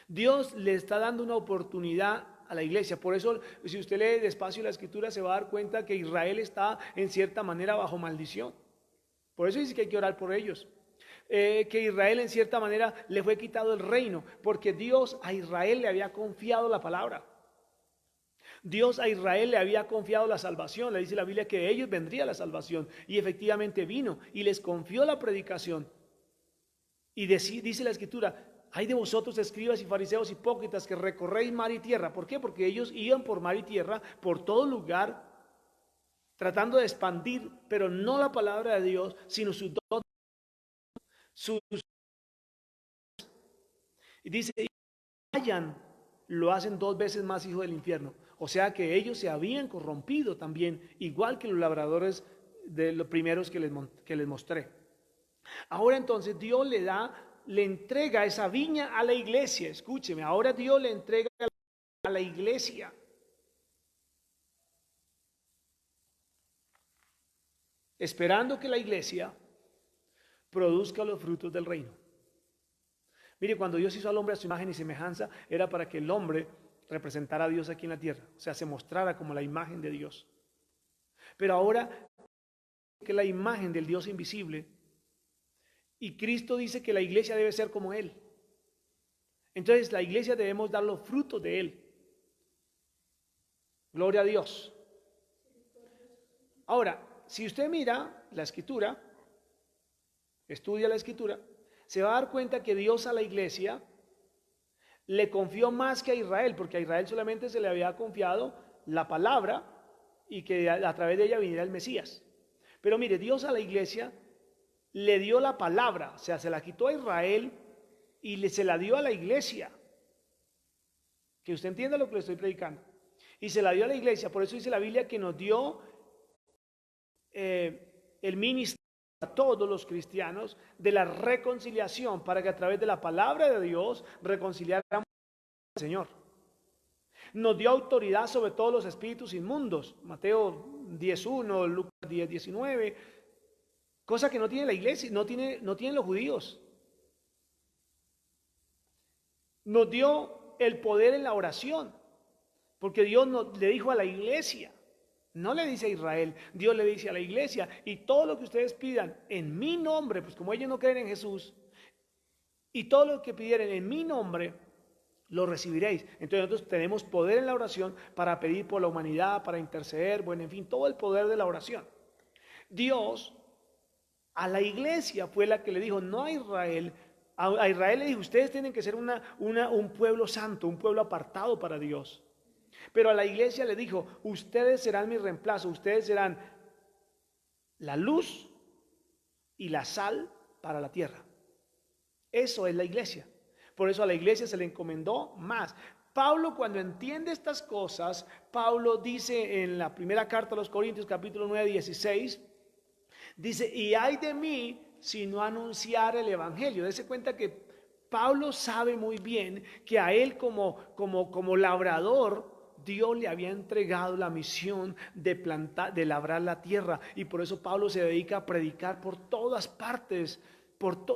Dios le está dando una oportunidad a la iglesia. Por eso, si usted lee despacio la escritura, se va a dar cuenta que Israel está en cierta manera bajo maldición. Por eso dice que hay que orar por ellos. Que Israel en cierta manera le fue quitado el reino, porque Dios a Israel le había confiado la palabra. Dios a Israel le había confiado la salvación. Le dice la Biblia que de ellos vendría la salvación, y efectivamente vino y les confió la predicación. Y dice la escritura: hay de vosotros, escribas y fariseos hipócritas, que recorréis mar y tierra. ¿Por qué? Porque ellos iban por mar y tierra, por todo lugar, tratando de expandir, pero no la palabra de Dios, sino sus dos. Y dice: vayan, lo hacen 2 veces más hijo del infierno. O sea que ellos se habían corrompido también, igual que los labradores de los primeros que les mostré. Ahora entonces Dios le entrega esa viña a la iglesia. Escúcheme, ahora Dios le entrega a la iglesia. Esperando que la iglesia produzca los frutos del reino. Mire, cuando Dios hizo al hombre a su imagen y semejanza, era para que el hombre representara a Dios aquí en la tierra. O sea, se mostrara como la imagen de Dios. Pero ahora que la imagen del Dios invisible, y Cristo dice que la iglesia debe ser como Él. Entonces la iglesia debemos dar los frutos de Él. Gloria a Dios. Ahora, si usted mira la escritura, estudia la escritura, se va a dar cuenta que Dios a la iglesia le confió más que a Israel, porque a Israel solamente se le había confiado la palabra y que a través de ella viniera el Mesías. Pero mire, Dios a la iglesia le dio la palabra, o sea, se la quitó a Israel y se la dio a la iglesia. Que usted entienda lo que le estoy predicando. Y se la dio a la iglesia. Por eso dice la Biblia que nos dio el ministerio a todos los cristianos de la reconciliación, para que a través de la palabra de Dios reconciliáramos al Señor. Nos dio autoridad sobre todos los espíritus inmundos. Mateo 10:1, Lucas 10:19. Cosa que no tiene la iglesia, no tienen los judíos. Nos dio el poder en la oración, porque Dios le dijo a la iglesia, no le dice a Israel, Dios le dice a la iglesia: y todo lo que ustedes pidan en mi nombre, pues como ellos no creen en Jesús, y todo lo que pidieran en mi nombre, lo recibiréis. Entonces nosotros tenemos poder en la oración para pedir por la humanidad, para interceder, bueno, en fin, todo el poder de la oración. Dios a la iglesia fue la que le dijo, no a Israel. A Israel le dijo: ustedes tienen que ser un pueblo santo, un pueblo apartado para Dios. Pero a la iglesia le dijo: ustedes serán mi reemplazo, ustedes serán la luz y la sal para la tierra. Eso es la iglesia. Por eso a la iglesia se le encomendó más. Pablo, cuando entiende estas cosas, Pablo dice en la primera carta a los Corintios, capítulo 9:16, dice: y ay de mí si no anunciar el evangelio. Dese cuenta que Pablo sabe muy bien que a él como labrador, Dios le había entregado la misión de plantar, de labrar la tierra, y por eso Pablo se dedica a predicar por todas partes.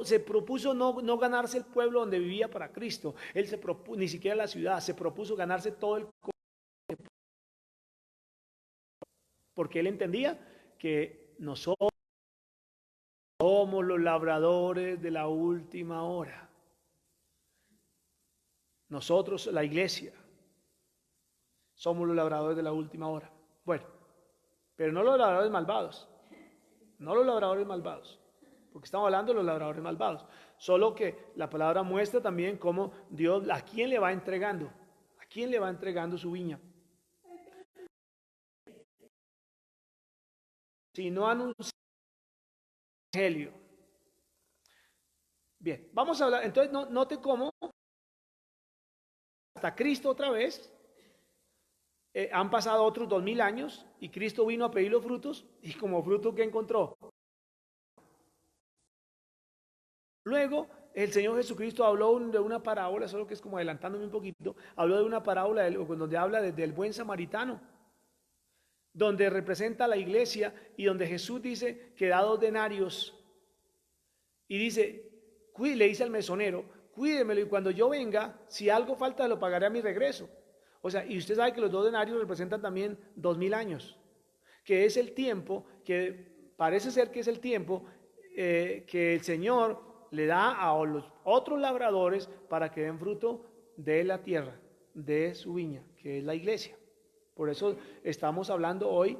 Se propuso no ganarse el pueblo donde vivía para Cristo. Él se propuso, ni siquiera la ciudad, se propuso ganarse todo el, porque él entendía que nosotros somos los labradores de la última hora. Nosotros, la iglesia, somos los labradores de la última hora. Bueno, pero no los labradores malvados. No los labradores malvados. Porque estamos hablando de los labradores malvados. Solo que la palabra muestra también cómo Dios, ¿a quién le va entregando? ¿A quién le va entregando su viña? Si no anuncia el evangelio. Bien, vamos a hablar. Entonces, note cómo hasta Cristo otra vez. Han pasado otros 2000 años y Cristo vino a pedir los frutos, y como fruto que encontró. Luego el Señor Jesucristo habló de una parábola, solo que es como adelantándome un poquito, habló de una parábola donde habla del buen samaritano. donde representa la iglesia y donde Jesús dice que da 2 denarios y dice, le dice al mesonero, cuídemelo y cuando yo venga, si algo falta lo pagaré a mi regreso. O sea, y usted sabe que los 2 denarios representan también 2000 años, que es el tiempo, que parece ser que es el tiempo que el Señor le da a los otros labradores para que den fruto de la tierra, de su viña, que es la iglesia. Por eso estamos hablando hoy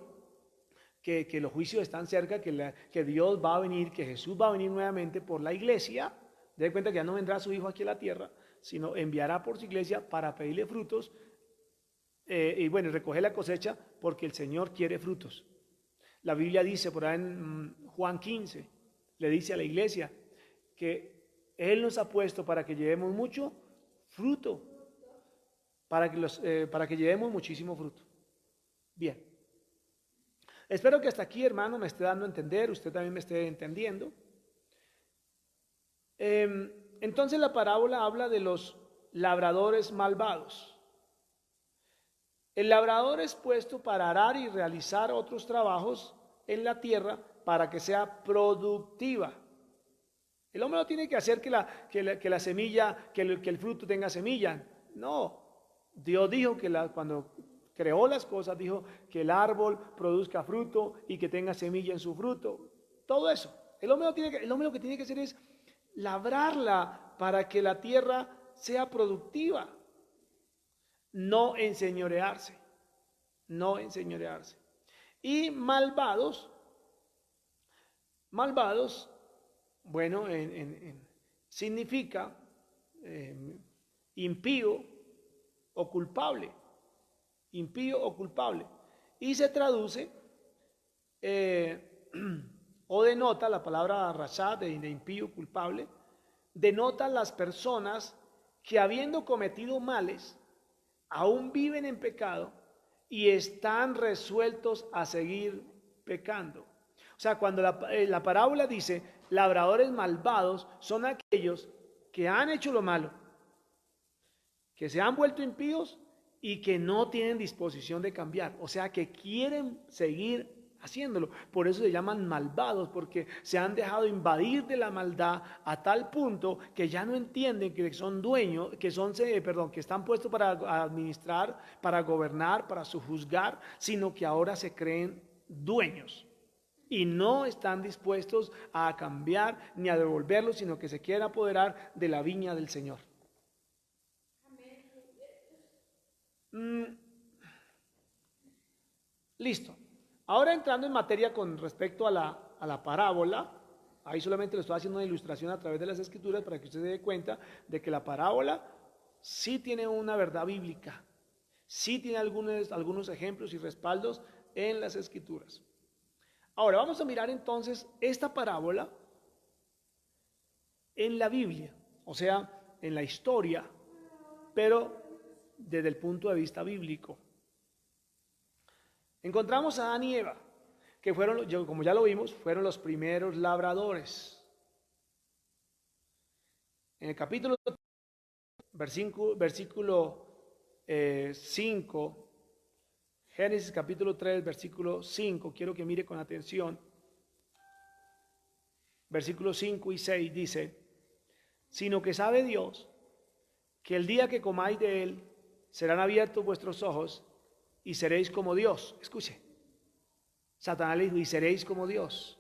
que los juicios están cerca, que Dios va a venir, que Jesús va a venir nuevamente por la iglesia. Den cuenta que ya no vendrá su Hijo aquí a la tierra, sino enviará por su iglesia para pedirle frutos y bueno, recoger la cosecha porque el Señor quiere frutos. La Biblia dice por ahí en Juan 15, le dice a la iglesia que Él nos ha puesto para que llevemos mucho fruto, para que llevemos muchísimo fruto. Bien. Espero que hasta aquí, hermano, me esté dando a entender, usted también me esté entendiendo. Entonces la parábola habla de los labradores malvados. El labrador es puesto para arar y realizar otros trabajos en la tierra para que sea productiva. El hombre no tiene que hacer que la semilla, que el fruto tenga semilla. No, Dios dijo que cuando creó las cosas, dijo que el árbol produzca fruto y que tenga semilla en su fruto. Todo eso. El hombre lo que tiene que hacer es labrarla para que la tierra sea productiva. No enseñorearse. No enseñorearse. Y malvados, bueno, significa impío o culpable. Impío o culpable. Y se traduce o denota, la palabra rashad de impío, culpable, denota las personas que habiendo cometido males, aún viven en pecado y están resueltos a seguir pecando. O sea, cuando la parábola dice labradores malvados, son aquellos que han hecho lo malo, que se han vuelto impíos y que no tienen disposición de cambiar, o sea, que quieren seguir haciéndolo. Por eso se llaman malvados, porque se han dejado invadir de la maldad a tal punto que ya no entienden que son dueños, que están puestos para administrar, para gobernar, para sojuzgar, sino que ahora se creen dueños y no están dispuestos a cambiar ni a devolverlo, sino que se quieren apoderar de la viña del Señor. Listo. Ahora entrando en materia con respecto a la parábola, ahí solamente le estoy haciendo una ilustración a través de las escrituras para que usted se dé cuenta de que la parábola sí tiene una verdad bíblica, sí tiene algunos ejemplos y respaldos en las escrituras. Ahora vamos a mirar entonces esta parábola en la Biblia, o sea, en la historia, pero desde el punto de vista bíblico. Encontramos a Adán y Eva, que fueron, como ya lo vimos, fueron los primeros labradores. En el capítulo versículo 5, Génesis capítulo 3, versículo 5, quiero que mire con atención. Versículos 5 y 6 dice, sino que sabe Dios que el día que comáis de él, serán abiertos vuestros ojos y seréis como Dios. Escuche, Satanás le dijo, y seréis como Dios,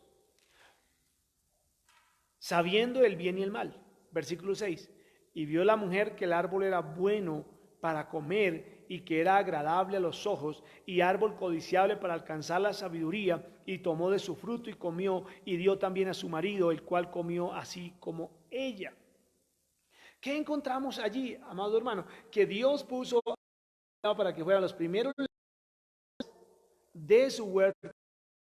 sabiendo el bien y el mal. Versículo 6, y vio la mujer que el árbol era bueno para comer y que era agradable a los ojos y árbol codiciable para alcanzar la sabiduría, y tomó de su fruto y comió y dio también a su marido, el cual comió así como ella. ¿Qué encontramos allí, amado hermano? Que Dios puso para que fueran los primeros de su huerta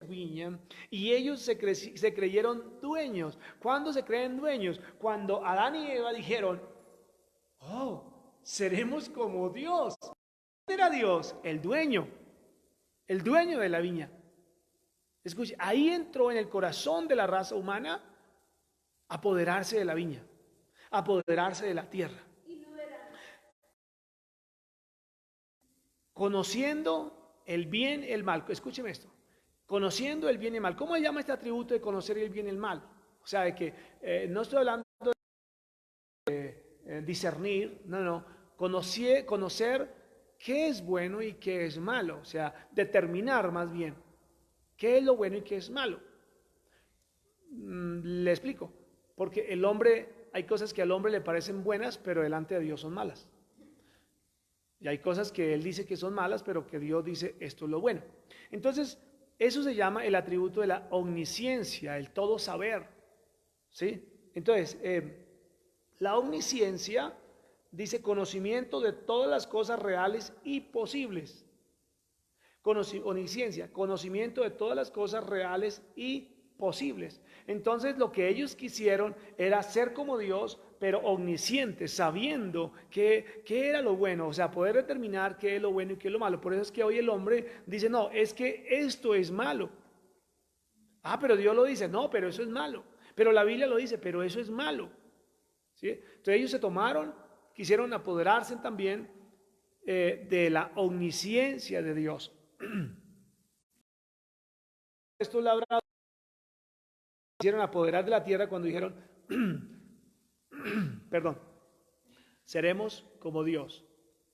viña, y ellos se creyeron dueños. ¿Cuándo se creen dueños? Cuando Adán y Eva dijeron, oh, seremos como Dios. ¿Quién era Dios? El dueño de la viña. Escuche, ahí entró en el corazón de la raza humana apoderarse de la viña, apoderarse de la tierra, conociendo el bien, el mal. Escúcheme esto. Conociendo el bien y el mal. ¿Cómo se llama este atributo de conocer el bien y el mal? O sea, de que no estoy hablando de discernir, no. Conocer qué es bueno y qué es malo. O sea, determinar más bien qué es lo bueno y qué es malo. Le explico. Porque el hombre, hay cosas que al hombre le parecen buenas, pero delante de Dios son malas. Y hay cosas que él dice que son malas, pero que Dios dice esto es lo bueno. Entonces, eso se llama el atributo de la omnisciencia, el todo saber. ¿Sí? Entonces, la omnisciencia dice conocimiento de todas las cosas reales y posibles. Omnisciencia, conocimiento de todas las cosas reales y posibles. Entonces lo que ellos quisieron era ser como Dios, pero omniscientes, sabiendo qué era lo bueno, o sea, poder determinar qué es lo bueno y qué es lo malo. Por eso es que hoy el hombre dice, no, es que esto es malo. Ah, pero Dios lo dice, no, pero eso es malo. Pero la Biblia lo dice, pero eso es malo. ¿Sí? Entonces ellos se tomaron, quisieron apoderarse también de la omnisciencia de Dios. Estos labrados quisieron apoderar de la tierra cuando dijeron, perdón, seremos como Dios,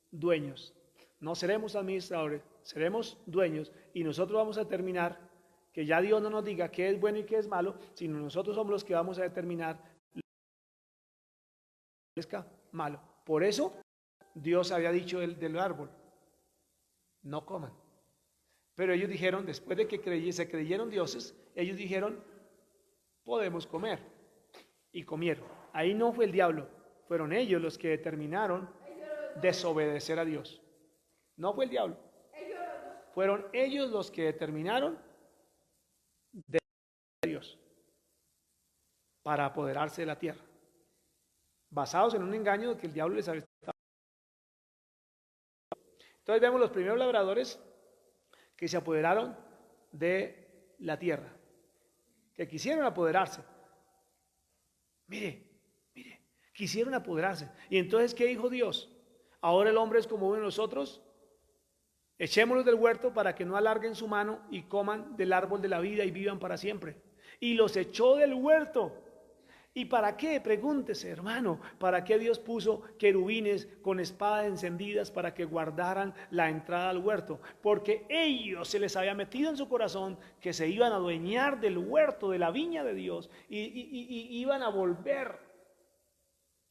dueños. No seremos administradores, seremos dueños y nosotros vamos a determinar que ya Dios no nos diga qué es bueno y qué es malo, sino nosotros somos los que vamos a determinar lo que es malo. Por eso Dios había dicho del árbol, no coman. Pero ellos dijeron, después de que se creyeron dioses, ellos dijeron, podemos comer. Y comieron. Ahí no fue el diablo, fueron ellos los que determinaron desobedecer a Dios. No fue el diablo. Fueron ellos los que determinaron desobedecer a Dios para apoderarse de la tierra. Basados en un engaño de que el diablo les había estado. Entonces vemos los primeros labradores que se apoderaron de la tierra, que quisieron apoderarse. Mire, quisieron apoderarse. Y entonces, ¿qué dijo Dios? Ahora el hombre es como uno de nosotros. Echémoslos del huerto para que no alarguen su mano y coman del árbol de la vida y vivan para siempre. Y los echó del huerto. ¿Y para qué? Pregúntese, hermano, ¿para qué Dios puso querubines con espadas encendidas para que guardaran la entrada al huerto? Porque ellos se les había metido en su corazón que se iban a adueñar del huerto, de la viña de Dios, y iban a volver.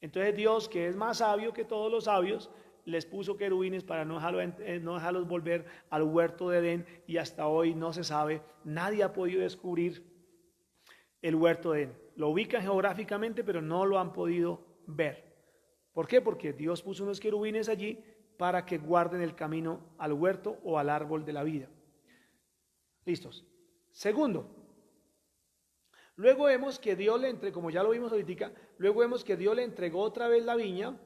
Entonces Dios, que es más sabio que todos los sabios, les puso querubines para no dejarlos volver al huerto de Edén, y hasta hoy no se sabe, nadie ha podido descubrir el huerto de Edén. Lo ubican geográficamente, pero no lo han podido ver. ¿Por qué? Porque Dios puso unos querubines allí para que guarden el camino al huerto o al árbol de la vida. ¿Listos? Segundo, luego vemos que Dios le entregó, como ya lo vimos ahorita, luego vemos que Dios le entregó otra vez la viña,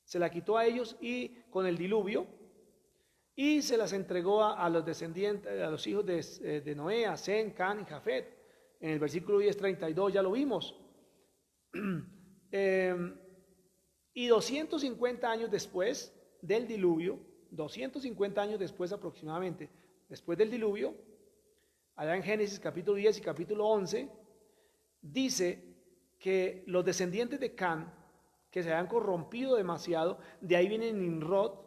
se la quitó a ellos y con el diluvio, y se las entregó a los descendientes, a los hijos de Noé, a Sem, Can y Jafet. En el versículo 10:32 ya lo vimos. Y 250 años después del diluvio, 250 años después aproximadamente, después del diluvio, allá en Génesis capítulo 10 y capítulo 11, dice que los descendientes de Can, que se habían corrompido demasiado, de ahí viene Nimrod,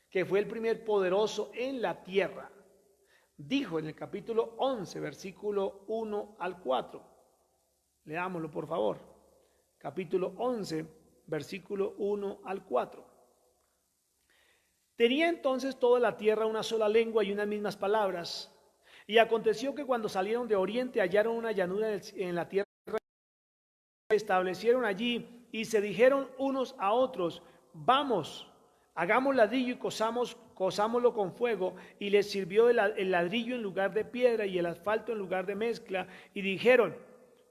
que fue el primer poderoso en la tierra. Dijo en el capítulo 11, versículo 1 al 4. Leámoslo, por favor. Capítulo 11, versículo 1 al 4. Tenía entonces toda la tierra una sola lengua y unas mismas palabras. Y aconteció que cuando salieron de oriente hallaron una llanura en la tierra. Se establecieron allí y se dijeron unos a otros, vamos, hagamos ladrillo y cosámoslo con fuego, y les sirvió el ladrillo en lugar de piedra y el asfalto en lugar de mezcla, y dijeron,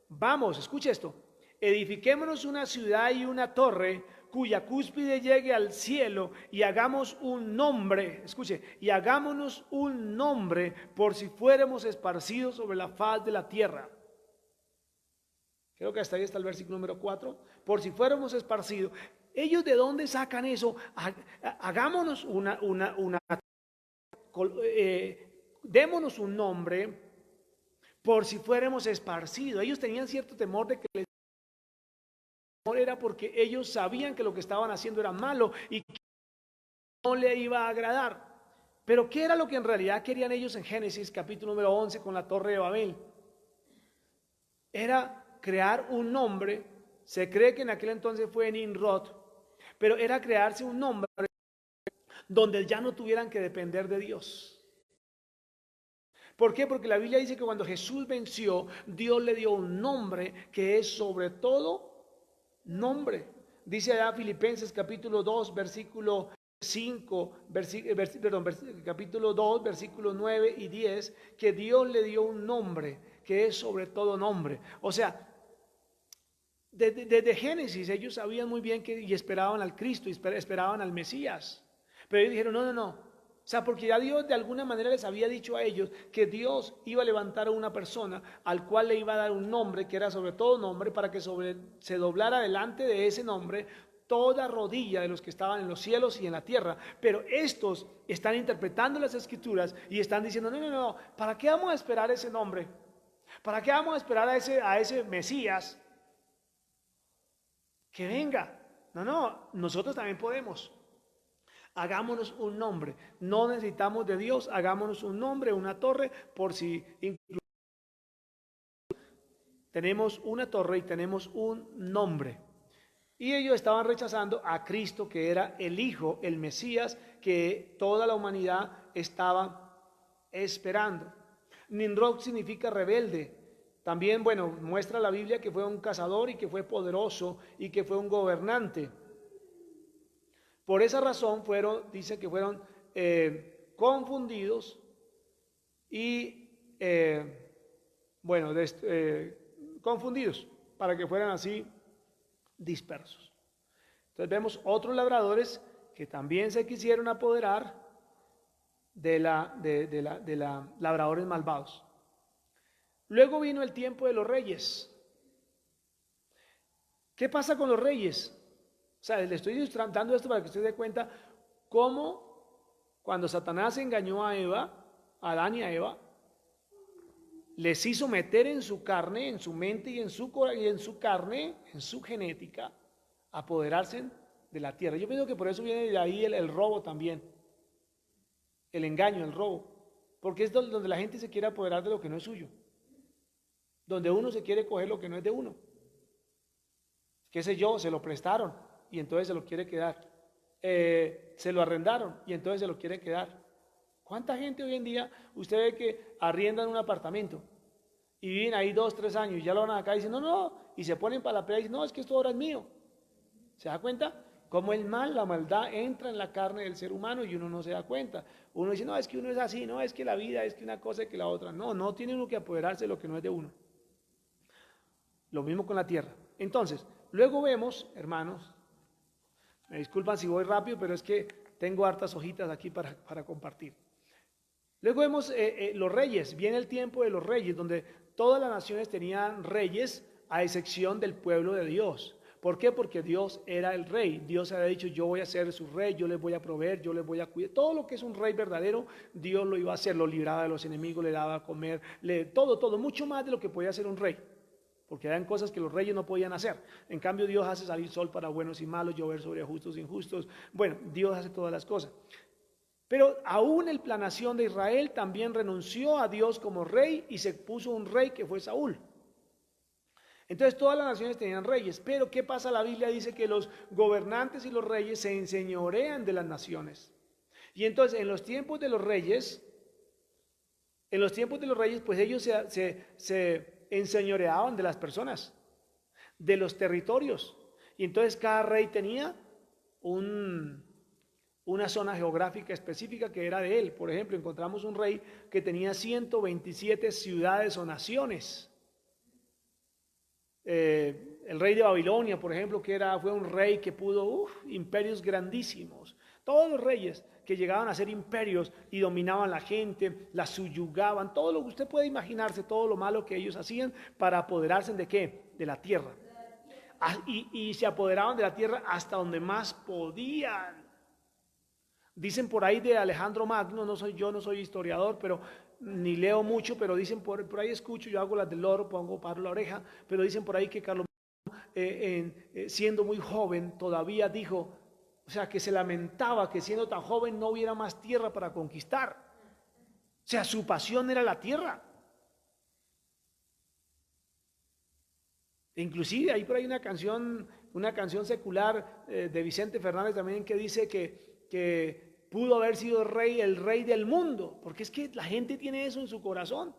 vamos, escucha esto, edifiquémonos una ciudad y una torre, cuya cúspide llegue al cielo, y hagamos un nombre, escuche, y hagámonos un nombre por si fuéramos esparcidos sobre la faz de la tierra. Creo que hasta ahí está el versículo número 4, por si fuéramos esparcidos. ¿Ellos de dónde sacan eso? Hagámonos una démonos un nombre por si fuéramos esparcidos. Ellos tenían cierto temor de que el temor era porque ellos sabían que lo que estaban haciendo era malo y que no le iba a agradar. Pero ¿qué era lo que en realidad querían ellos en Génesis capítulo número 11 con la Torre de Babel? Era crear un nombre. Se cree que en aquel entonces fue Nimrod, pero era crearse un nombre donde ya no tuvieran que depender de Dios. ¿Por qué? Porque la Biblia dice que cuando Jesús venció, Dios le dio un nombre que es sobre todo nombre. Dice allá Filipenses capítulo 2, versículo 5, capítulo 2, versículos 9 y 10, que Dios le dio un nombre que es sobre todo nombre. O sea, desde Génesis ellos sabían muy bien que y esperaban al Cristo, y esperaban al Mesías. Pero ellos dijeron, no, no, no. O sea, porque ya Dios de alguna manera les había dicho a ellos que Dios iba a levantar a una persona al cual le iba a dar un nombre que era sobre todo nombre, para que se doblara delante de ese nombre toda rodilla de los que estaban en los cielos y en la tierra. Pero estos están interpretando las escrituras y están diciendo, no, no, no, ¿para qué vamos a esperar ese nombre? ¿Para qué vamos a esperar a ese Mesías que venga? No, no, nosotros también podemos. Hagámonos un nombre. No necesitamos de Dios, hagámonos un nombre, una torre, por si tenemos una torre y tenemos un nombre. Y ellos estaban rechazando a Cristo, que era el Hijo, el Mesías, que toda la humanidad estaba esperando. Nimrod significa rebelde. También, bueno, muestra la Biblia que fue un cazador y que fue poderoso y que fue un gobernante. Por esa razón dice que fueron confundidos y, confundidos para que fueran así dispersos. Entonces vemos otros labradores que también se quisieron apoderar de la labradores malvados. Luego vino el tiempo de los reyes. ¿Qué pasa con los reyes? O sea, le estoy dando esto para que usted se dé cuenta cómo cuando Satanás engañó a Eva, a Adán y a Eva, les hizo meter en su carne, en su mente y en su carne, en su genética, apoderarse de la tierra. Yo pienso que por eso viene de ahí el robo también, el engaño, el robo, porque es donde la gente se quiere apoderar de lo que no es suyo, donde uno se quiere coger lo que no es de uno. Qué sé yo, se lo prestaron y entonces se lo quiere quedar. Se lo arrendaron y entonces se lo quiere quedar. ¿Cuánta gente hoy en día usted ve que arriendan un apartamento y viven ahí 2, 3 años y ya lo van acá y dicen, no, no, y se ponen para la pelea y dicen, no, es que esto ahora es mío? ¿Se da cuenta? Como el mal, la maldad entra en la carne del ser humano y uno no se da cuenta. Uno dice, no, es que uno es así, no, es que la vida es que una cosa y que la otra. No, no tiene uno que apoderarse de lo que no es de uno. Lo mismo con la tierra. Entonces, luego vemos, hermanos, me disculpan si voy rápido, pero es que tengo hartas hojitas aquí para compartir. Luego vemos los reyes. Viene el tiempo de los reyes, donde todas las naciones tenían reyes, a excepción del pueblo de Dios. ¿Por qué? Porque Dios era el rey. Dios había dicho, yo voy a ser su rey, yo les voy a proveer, yo les voy a cuidar. Todo lo que es un rey verdadero, Dios lo iba a hacer. Lo libraba de los enemigos, le daba a comer, todo, mucho más de lo que podía hacer un rey. Porque eran cosas que los reyes no podían hacer. En cambio, Dios hace salir sol para buenos y malos, llover sobre justos e injustos. Bueno, Dios hace todas las cosas. Pero aún la nación de Israel también renunció a Dios como rey y se puso un rey que fue Saúl. Entonces todas las naciones tenían reyes, pero ¿qué pasa? La Biblia dice que los gobernantes y los reyes se enseñorean de las naciones. Y entonces en los tiempos de los reyes, pues ellos se enseñoreaban de las personas, de los territorios. Y entonces cada rey tenía una zona geográfica específica que era de él. Por ejemplo, encontramos un rey que tenía 127 ciudades o naciones. El rey de Babilonia, por ejemplo, fue un rey que pudo, imperios grandísimos. Todos los reyes que llegaban a ser imperios y dominaban la gente, la subyugaban, todo lo que usted puede imaginarse, todo lo malo que ellos hacían para apoderarse de ¿qué? De la tierra. Y se apoderaban de la tierra hasta donde más podían. Dicen por ahí de Alejandro Magno, no soy historiador, pero ni leo mucho, pero dicen por ahí escucho, yo hago las del loro, paro la oreja, pero dicen por ahí que Carlos siendo muy joven todavía dijo, o sea, que se lamentaba que siendo tan joven no hubiera más tierra para conquistar. O sea, su pasión era la tierra. E inclusive hay por ahí una canción secular de Vicente Fernández también que dice que pudo haber sido el rey del mundo, porque es que la gente tiene eso en su corazón.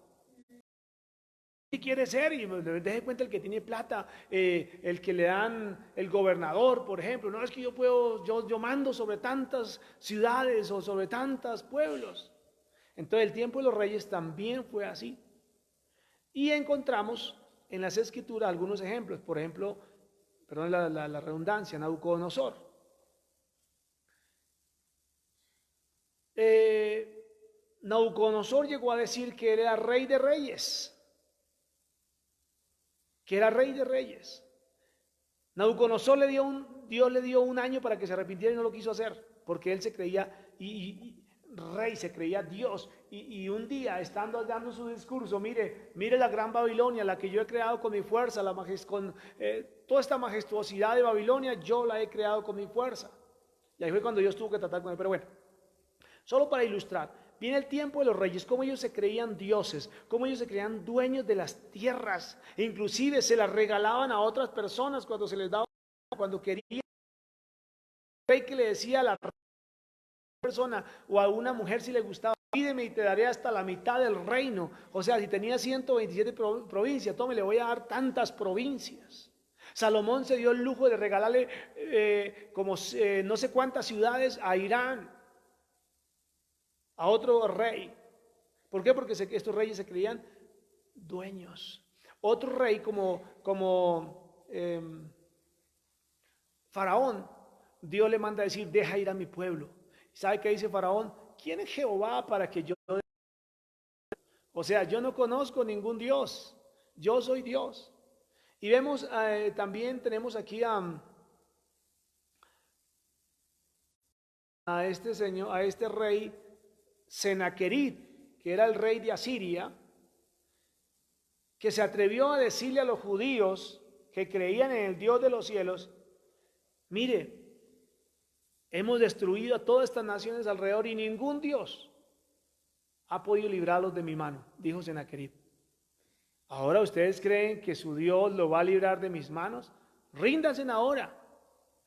Y quiere ser, y deje cuenta el que tiene plata, el que le dan el gobernador, por ejemplo. No es que yo mando sobre tantas ciudades o sobre tantos pueblos. Entonces el tiempo de los reyes también fue así. Y encontramos en las escrituras algunos ejemplos. Por ejemplo, perdón la redundancia, Nabucodonosor. Nabucodonosor llegó a decir que era rey de reyes. Que era rey de reyes. Nabucodonosor Dios le dio un año para que se arrepintiera y no lo quiso hacer, porque él se creía rey, se creía Dios. Y un día, estando dando su discurso, mire la gran Babilonia, la que yo he creado con mi fuerza, toda esta majestuosidad de Babilonia, yo la he creado con mi fuerza. Y ahí fue cuando Dios tuvo que tratar con él. Pero bueno, solo para ilustrar, viene el tiempo de los reyes, cómo ellos se creían dioses, cómo ellos se creían dueños de las tierras, e inclusive se las regalaban a otras personas cuando se les daba, cuando querían. El rey que le decía a la persona o a una mujer si le gustaba, pídeme y te daré hasta la mitad del reino. O sea, si tenía 127 provincias, tome, le voy a dar tantas provincias. Salomón se dio el lujo de regalarle no sé cuántas ciudades a Irán, a otro rey. ¿Por qué? Porque estos reyes se creían dueños. Otro rey como Faraón, Dios le manda a decir, deja ir a mi pueblo. ¿Sabe qué dice Faraón? ¿Quién es Jehová para que yo? O sea, yo no conozco ningún Dios, yo soy Dios. Y vemos, también tenemos aquí a este rey Senaquerib, que era el rey de Asiria, que se atrevió a decirle a los judíos que creían en el Dios de los cielos, mire, hemos destruido a todas estas naciones alrededor y ningún Dios ha podido librarlos de mi mano, dijo Senaquerib. Ahora ustedes creen que su Dios lo va a librar de mis manos, ríndanse ahora.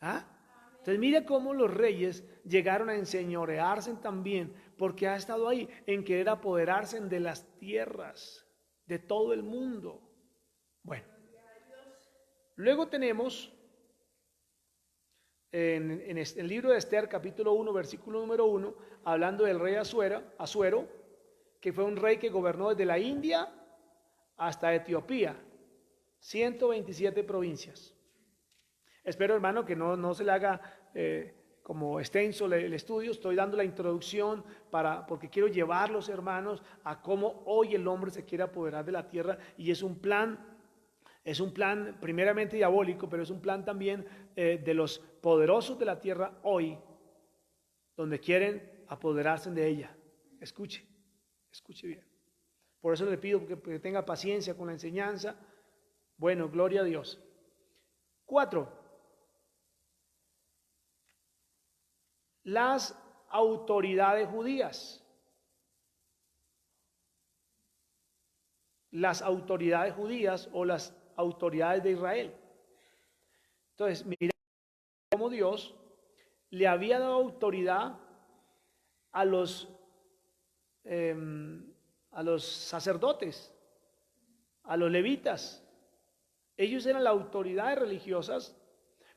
¿Ah? Entonces mire cómo los reyes llegaron a enseñorearse también, porque ha estado ahí en querer apoderarse de las tierras de todo el mundo. Bueno, luego tenemos en el libro de Esther, capítulo 1, versículo número 1, hablando del rey Asuero, que fue un rey que gobernó desde la India hasta Etiopía, 127 provincias. Espero, hermano, que no se le haga como extenso el estudio. Estoy dando la introducción porque quiero llevar los hermanos a cómo hoy el hombre se quiere apoderar de la tierra, y es un plan primeramente diabólico, pero es un plan también de los poderosos de la tierra hoy, donde quieren apoderarse de ella. Escuche bien. Por eso le pido que tenga paciencia con la enseñanza. Bueno, gloria a Dios. 4. Las autoridades judías. Las autoridades judías o las autoridades de Israel. Entonces, mira cómo Dios le había dado autoridad a los sacerdotes, a los levitas. Ellos eran las autoridades religiosas,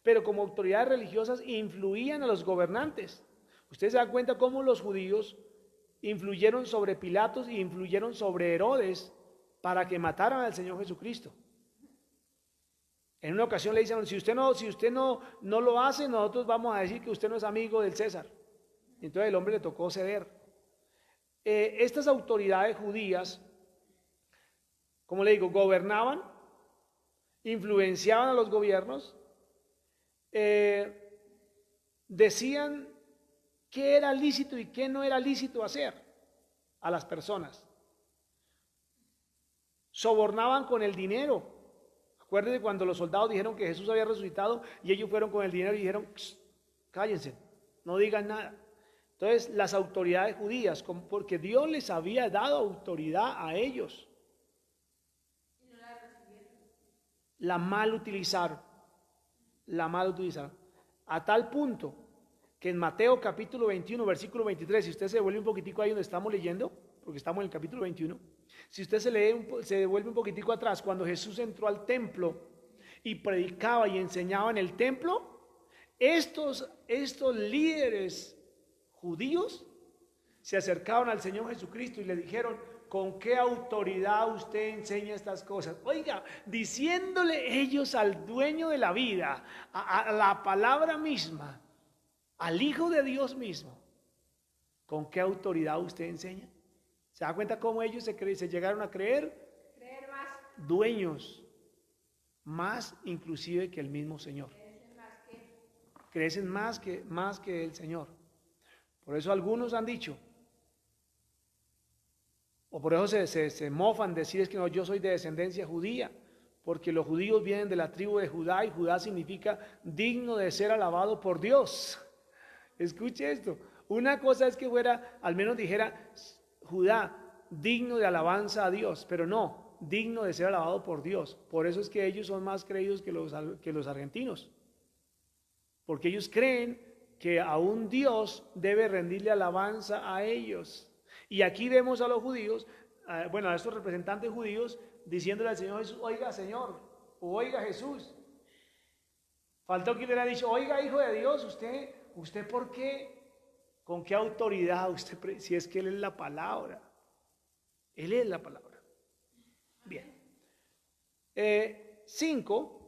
pero como autoridades religiosas influían a los gobernantes. Ustedes se dan cuenta cómo los judíos influyeron sobre Pilatos y influyeron sobre Herodes para que mataran al Señor Jesucristo. En una ocasión le dicen, si usted no lo hace, nosotros vamos a decir que usted no es amigo del César. Entonces el hombre le tocó ceder. Estas autoridades judías, como le digo, gobernaban, influenciaban a los gobiernos, decían qué era lícito y qué no era lícito hacer a las personas. Sobornaban con el dinero. Acuérdense cuando los soldados dijeron que Jesús había resucitado y ellos fueron con el dinero y dijeron, cállense, no digan nada. Entonces las autoridades judías, porque Dios les había dado autoridad a ellos, la mal utilizaron, a tal punto que en Mateo capítulo 21, versículo 23, si usted se devuelve un poquitico ahí donde estamos leyendo, porque estamos en el capítulo 21, si usted se devuelve un poquitico atrás, cuando Jesús entró al templo y predicaba y enseñaba en el templo, estos líderes judíos se acercaron al Señor Jesucristo y le dijeron, ¿con qué autoridad usted enseña estas cosas? Oiga, diciéndole ellos al dueño de la vida, a la palabra misma, al Hijo de Dios mismo, ¿con qué autoridad usted enseña? ¿Se da cuenta cómo ellos se llegaron a creer? Más. Dueños, más inclusive que el mismo Señor. Crecen más que el Señor. Por eso algunos han dicho, o por eso se mofan decir es que no, yo soy de descendencia judía, porque los judíos vienen de la tribu de Judá y Judá significa digno de ser alabado por Dios. Escuche esto, una cosa es que fuera, al menos dijera Judá, digno de alabanza a Dios, pero no, digno de ser alabado por Dios. Por eso es que ellos son más creídos que los argentinos, porque ellos creen que a un Dios debe rendirle alabanza a ellos. Y aquí vemos a los judíos, a estos representantes judíos, diciéndole al Señor Jesús, oiga Señor, o oiga Jesús. Faltó que le hubiera dicho, oiga Hijo de Dios, ¿usted por qué? ¿Con qué autoridad usted, si es que Él es la palabra? Él es la palabra. Bien. 5.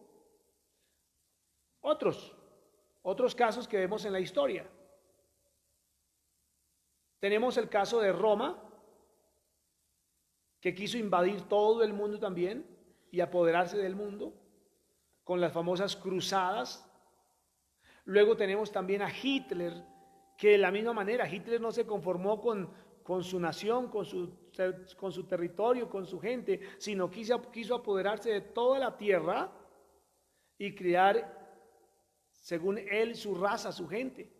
Otros casos que vemos en la historia. Tenemos el caso de Roma, que quiso invadir todo el mundo también y apoderarse del mundo con las famosas cruzadas. Luego tenemos también a Hitler, que de la misma manera, Hitler no se conformó con su nación, con su territorio, con su gente, sino quiso apoderarse de toda la tierra y crear, según él, su raza, su gente,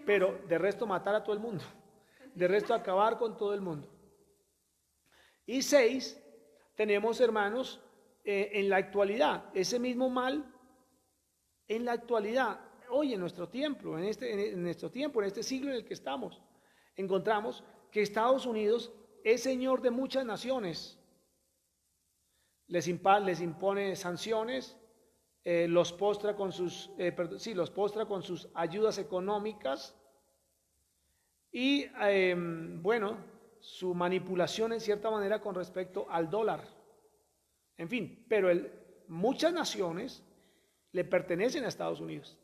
pero de resto matar a todo el mundo, de resto acabar con todo el mundo. Y 6, tenemos, hermanos, en la actualidad, ese mismo mal, en la actualidad, hoy en nuestro tiempo, en este siglo en el que estamos, encontramos que Estados Unidos es señor de muchas naciones, les impone sanciones, los postra con sus ayudas económicas y su manipulación en cierta manera con respecto al dólar. En fin, pero muchas naciones le pertenecen a Estados Unidos.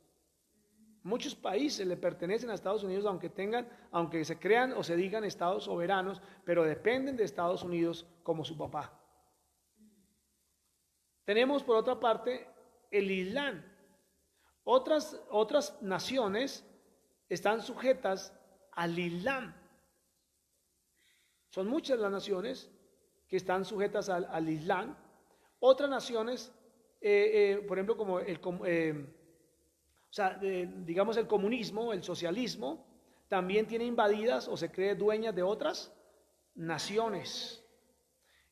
Muchos países le pertenecen a Estados Unidos, aunque se crean o se digan estados soberanos, pero dependen de Estados Unidos como su papá. Tenemos por otra parte el Islam. Otras naciones están sujetas al Islam. Son muchas las naciones que están sujetas al Islam. Otras naciones, por ejemplo, como digamos el comunismo, el socialismo, también tiene invadidas o se cree dueñas de otras naciones.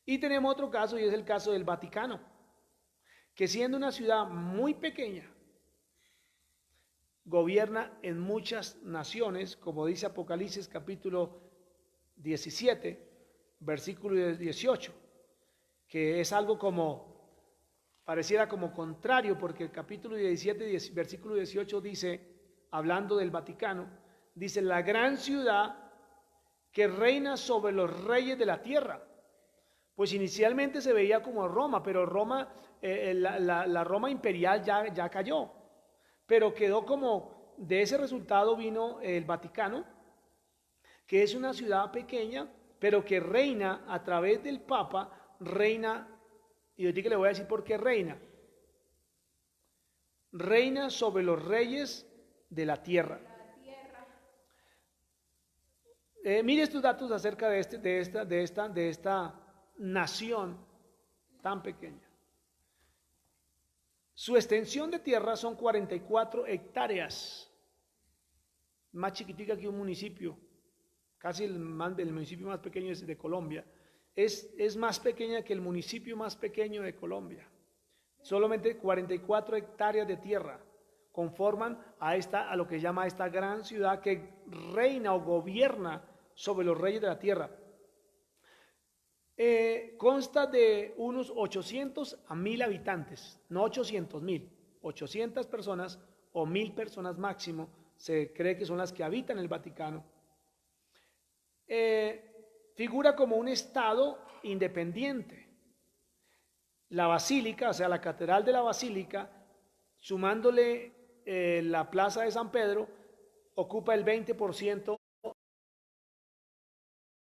Y tenemos otro caso, y es el caso del Vaticano, que siendo una ciudad muy pequeña, gobierna en muchas naciones, como dice Apocalipsis capítulo 17, versículo 18, que es algo pareciera como contrario, porque el capítulo 17, versículo 18 dice, hablando del Vaticano, dice, la gran ciudad que reina sobre los reyes de la tierra. Pues inicialmente se veía como Roma, pero Roma, la Roma imperial ya cayó, pero quedó como, de ese resultado vino el Vaticano, que es una ciudad pequeña, pero que reina a través del Papa, reina, y ahorita le voy a decir por qué reina. Reina sobre los reyes de la tierra. Mire estos datos acerca de esta nación tan pequeña. Su extensión de tierra son 44 hectáreas, más chiquitica que un municipio, casi el municipio más pequeño de Colombia. Es más pequeña que el municipio más pequeño de Colombia. Solamente 44 hectáreas de tierra conforman a lo que llama esta gran ciudad que reina o gobierna sobre los reyes de la tierra. Consta de unos 800 a 1000 habitantes, no 800.000, 800 personas o 1000 personas máximo, se cree que son las que habitan el Vaticano. Figura como un estado independiente. La basílica, o sea, la catedral de la basílica, sumándole la plaza de San Pedro, ocupa el 20%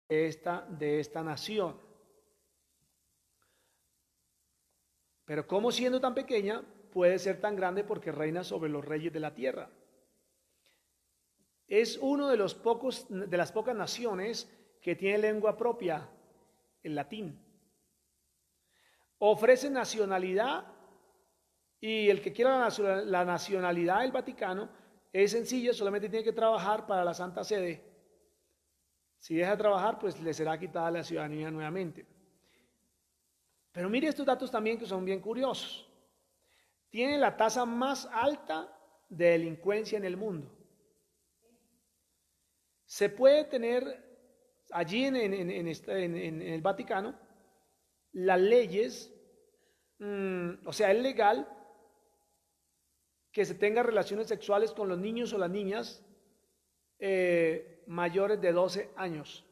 de esta nación. Pero como siendo tan pequeña, puede ser tan grande porque reina sobre los reyes de la tierra. Es uno de las pocas naciones que tiene lengua propia, el latín. Ofrece nacionalidad, y el que quiera la nacionalidad del Vaticano es sencillo, solamente tiene que trabajar para la Santa Sede. Si deja de trabajar, pues le será quitada la ciudadanía nuevamente. Pero mire estos datos también que son bien curiosos. Tiene la tasa más alta de delincuencia en el mundo. Se puede tener allí en el Vaticano las leyes, o sea, es legal que se tenga relaciones sexuales con los niños o las niñas mayores de 12 años.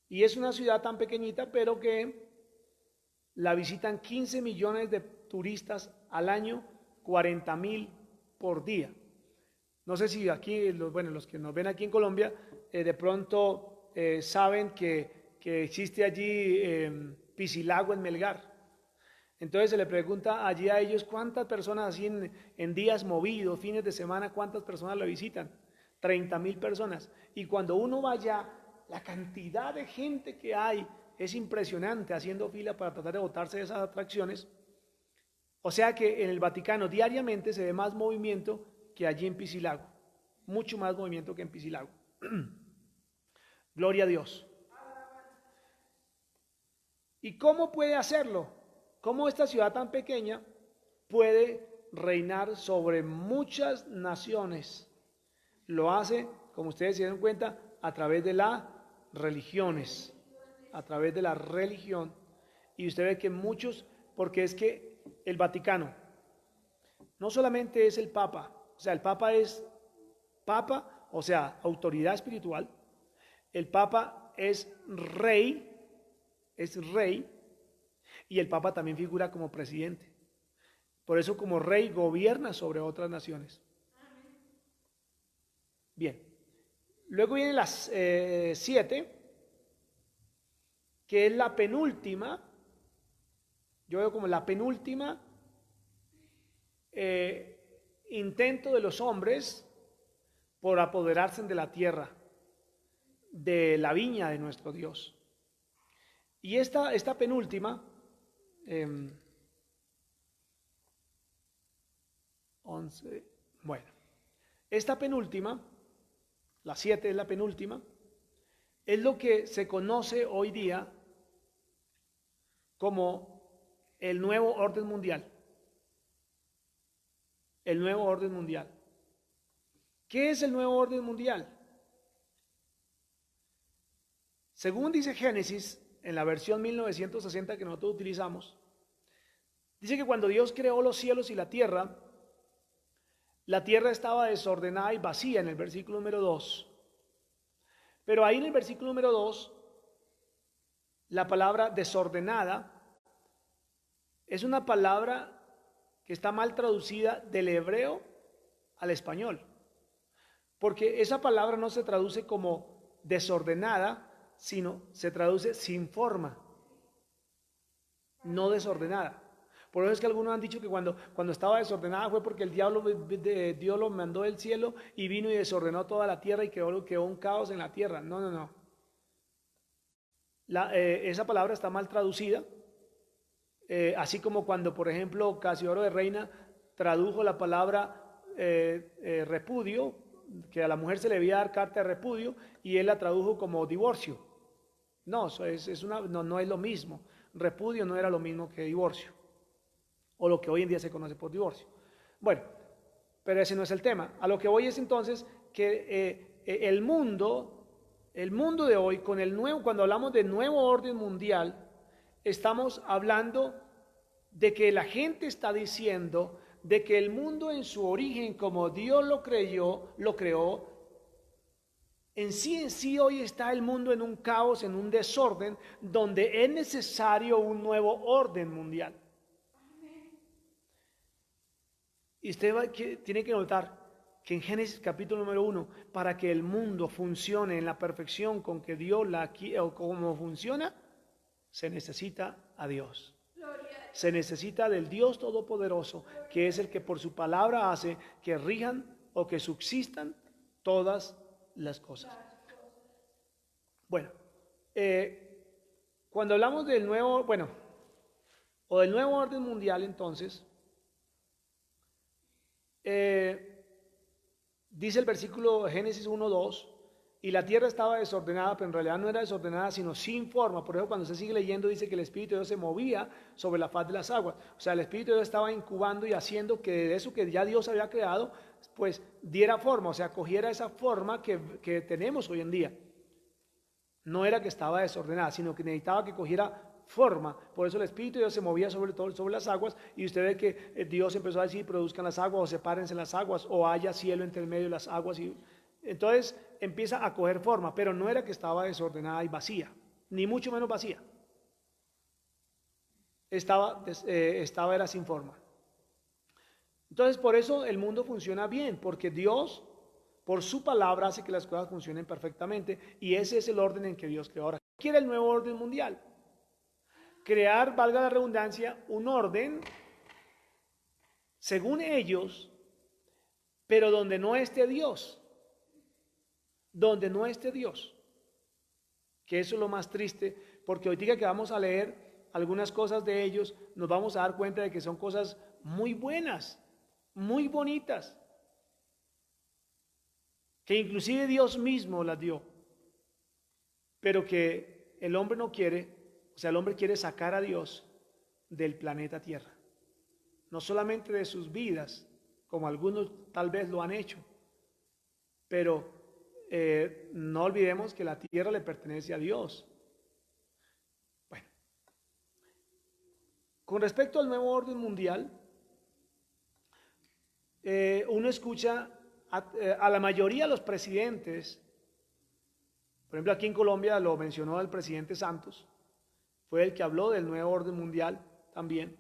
Y es una ciudad tan pequeñita, pero que la visitan 15 millones de turistas al año, 40.000 por día. No sé si aquí, los que nos ven aquí en Colombia, de pronto saben que existe allí Piscilago en Melgar. Entonces se le pregunta allí a ellos cuántas personas así en días movidos, fines de semana, cuántas personas la visitan. 30.000 personas. Y cuando uno va allá, la cantidad de gente que hay es impresionante haciendo fila para tratar de botarse de esas atracciones. O sea que en el Vaticano diariamente se ve más movimiento que allí en Piscilago. Mucho más movimiento que en Piscilago. Gloria a Dios. ¿Y cómo puede hacerlo? ¿Cómo esta ciudad tan pequeña puede reinar sobre muchas naciones? Lo hace, como ustedes se dan cuenta, a través de las religiones, a través de la religión. Y usted ve que muchos, porque es que el Vaticano no solamente es el Papa, o sea, el Papa es Papa, o sea, autoridad espiritual. El Papa es rey, y el Papa también figura como presidente. Por eso como rey gobierna sobre otras naciones. Bien, luego vienen las 7, que es la penúltima. Yo veo como la penúltima intento de los hombres por apoderarse de la tierra, de la viña de nuestro Dios. Y esta penúltima, 11, bueno, esta penúltima, la 7 es la penúltima, es lo que se conoce hoy día como el nuevo orden mundial. El nuevo orden mundial. ¿Qué es el nuevo orden mundial? Según dice Génesis, en la versión 1960 que nosotros utilizamos, dice que cuando Dios creó los cielos y la tierra estaba desordenada y vacía en el versículo número 2. Pero ahí en el versículo número 2, la palabra desordenada es una palabra que está mal traducida del hebreo al español. Porque esa palabra no se traduce como desordenada, sino se traduce sin forma, no desordenada. Por eso es que algunos han dicho que cuando estaba desordenada fue porque el diablo, Dios lo mandó del cielo y vino y desordenó toda la tierra y quedó un caos en la tierra. No, no, no. Esa palabra está mal traducida, así como cuando, por ejemplo, Casiodoro de Reina tradujo la palabra repudio, que a la mujer se le debía dar carta de repudio, y él la tradujo como divorcio. No, no es lo mismo. Repudio no era lo mismo que divorcio, o lo que hoy en día se conoce por divorcio. Bueno, pero ese no es el tema. A lo que voy es entonces que el mundo de hoy, cuando hablamos de nuevo orden mundial, estamos hablando de que la gente está diciendo de que el mundo en su origen, como Dios lo creó, en sí hoy está el mundo en un caos, en un desorden, donde es necesario un nuevo orden mundial. Y tiene que notar que en Génesis capítulo número 1, para que el mundo funcione en la perfección con que Dios o como funciona, se necesita a Dios. Se necesita del Dios Todopoderoso, que es el que por su palabra hace que rijan o que subsistan todas las cosas. Bueno, cuando hablamos del nuevo orden mundial, entonces, dice el versículo Génesis 1:2, y la tierra estaba desordenada, pero en realidad no era desordenada, sino sin forma. Por eso cuando se sigue leyendo dice que el Espíritu de Dios se movía sobre la faz de las aguas. O sea, el Espíritu de Dios estaba incubando y haciendo que de eso que ya Dios había creado, pues diera forma, o sea, cogiera esa forma que tenemos hoy en día. No era que estaba desordenada, sino que necesitaba que cogiera forma. Por eso el Espíritu de Dios se movía sobre las aguas, y usted ve que Dios empezó a decir: produzcan las aguas, o sepárense las aguas, o haya cielo entre el medio de las aguas. Y entonces empieza a coger forma, pero no era que estaba desordenada y vacía, ni mucho menos vacía. Era sin forma. Entonces por eso el mundo funciona bien, porque Dios por su palabra hace que las cosas funcionen perfectamente, y ese es el orden en que Dios creó. Ahora, ¿qué quiere el nuevo orden mundial? Crear, valga la redundancia, un orden según ellos, pero donde no esté Dios. Donde no esté Dios. Que eso es lo más triste, porque hoy día que vamos a leer algunas cosas de ellos, nos vamos a dar cuenta de que son cosas muy buenas, muy bonitas, que inclusive Dios mismo las dio, pero que el hombre no quiere. O sea, el hombre quiere sacar a Dios del planeta Tierra, no solamente de sus vidas, como algunos tal vez lo han hecho, pero no olvidemos que la tierra le pertenece a Dios. Bueno, con respecto al nuevo orden mundial, uno escucha a la mayoría de los presidentes. Por ejemplo, aquí en Colombia lo mencionó el presidente Santos, fue el que habló del nuevo orden mundial también.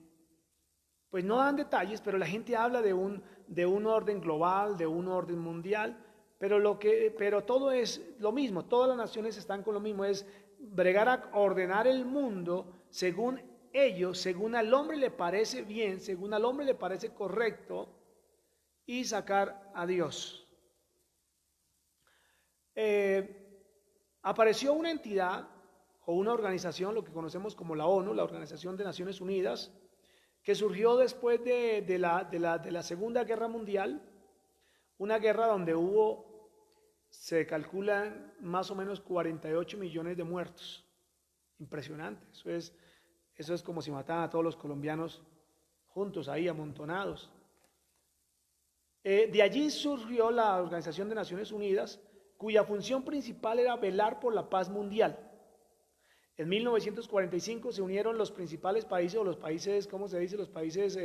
Pues no dan detalles, pero la gente habla de un orden global, de un orden mundial, pero todo es lo mismo, todas las naciones están con lo mismo, es bregar a ordenar el mundo según ellos, según al hombre le parece bien, según al hombre le parece correcto, y sacar a Dios. Apareció una entidad o una organización, lo que conocemos como la ONU, la Organización de Naciones Unidas, que surgió después de la Segunda Guerra Mundial, una guerra donde se calculan más o menos 48 millones de muertos. Impresionante, eso es como si mataran a todos los colombianos juntos ahí, amontonados. De allí surgió la Organización de Naciones Unidas, cuya función principal era velar por la paz mundial. En 1945 se unieron los principales países, o los países, ¿cómo se dice? Los países,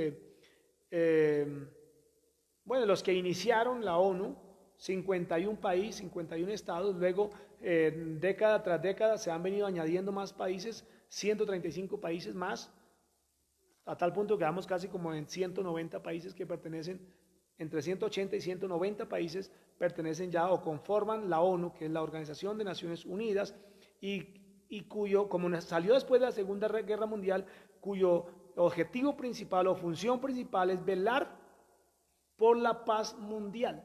los que iniciaron la ONU, 51 países, 51 estados. Luego, década tras década, se han venido añadiendo más países, 135 países más, a tal punto que vamos casi como en 190 países que pertenecen, entre 180 y 190 países pertenecen ya o conforman la ONU, que es la Organización de Naciones Unidas, y cuyo, como salió después de la Segunda Guerra Mundial, cuyo objetivo principal o función principal es velar por la paz mundial.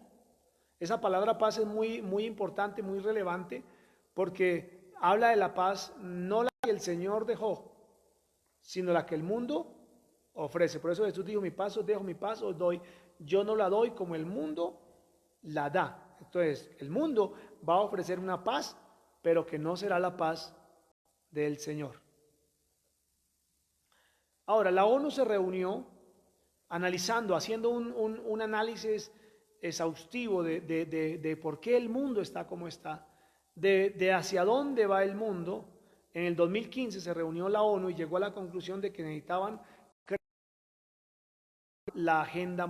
Esa palabra paz es muy, muy importante, muy relevante, porque habla de la paz, no la que el Señor dejó, sino la que el mundo ofrece. Por eso Jesús dijo, mi paz os dejo, mi paz os doy. Yo no la doy como el mundo la da. Entonces, el mundo va a ofrecer una paz, pero que no será la paz del Señor. Ahora, la ONU se reunió analizando, haciendo un análisis exhaustivo de por qué el mundo está como está, de hacia dónde va el mundo. En el 2015 se reunió la ONU y llegó a la conclusión de que necesitaban la agenda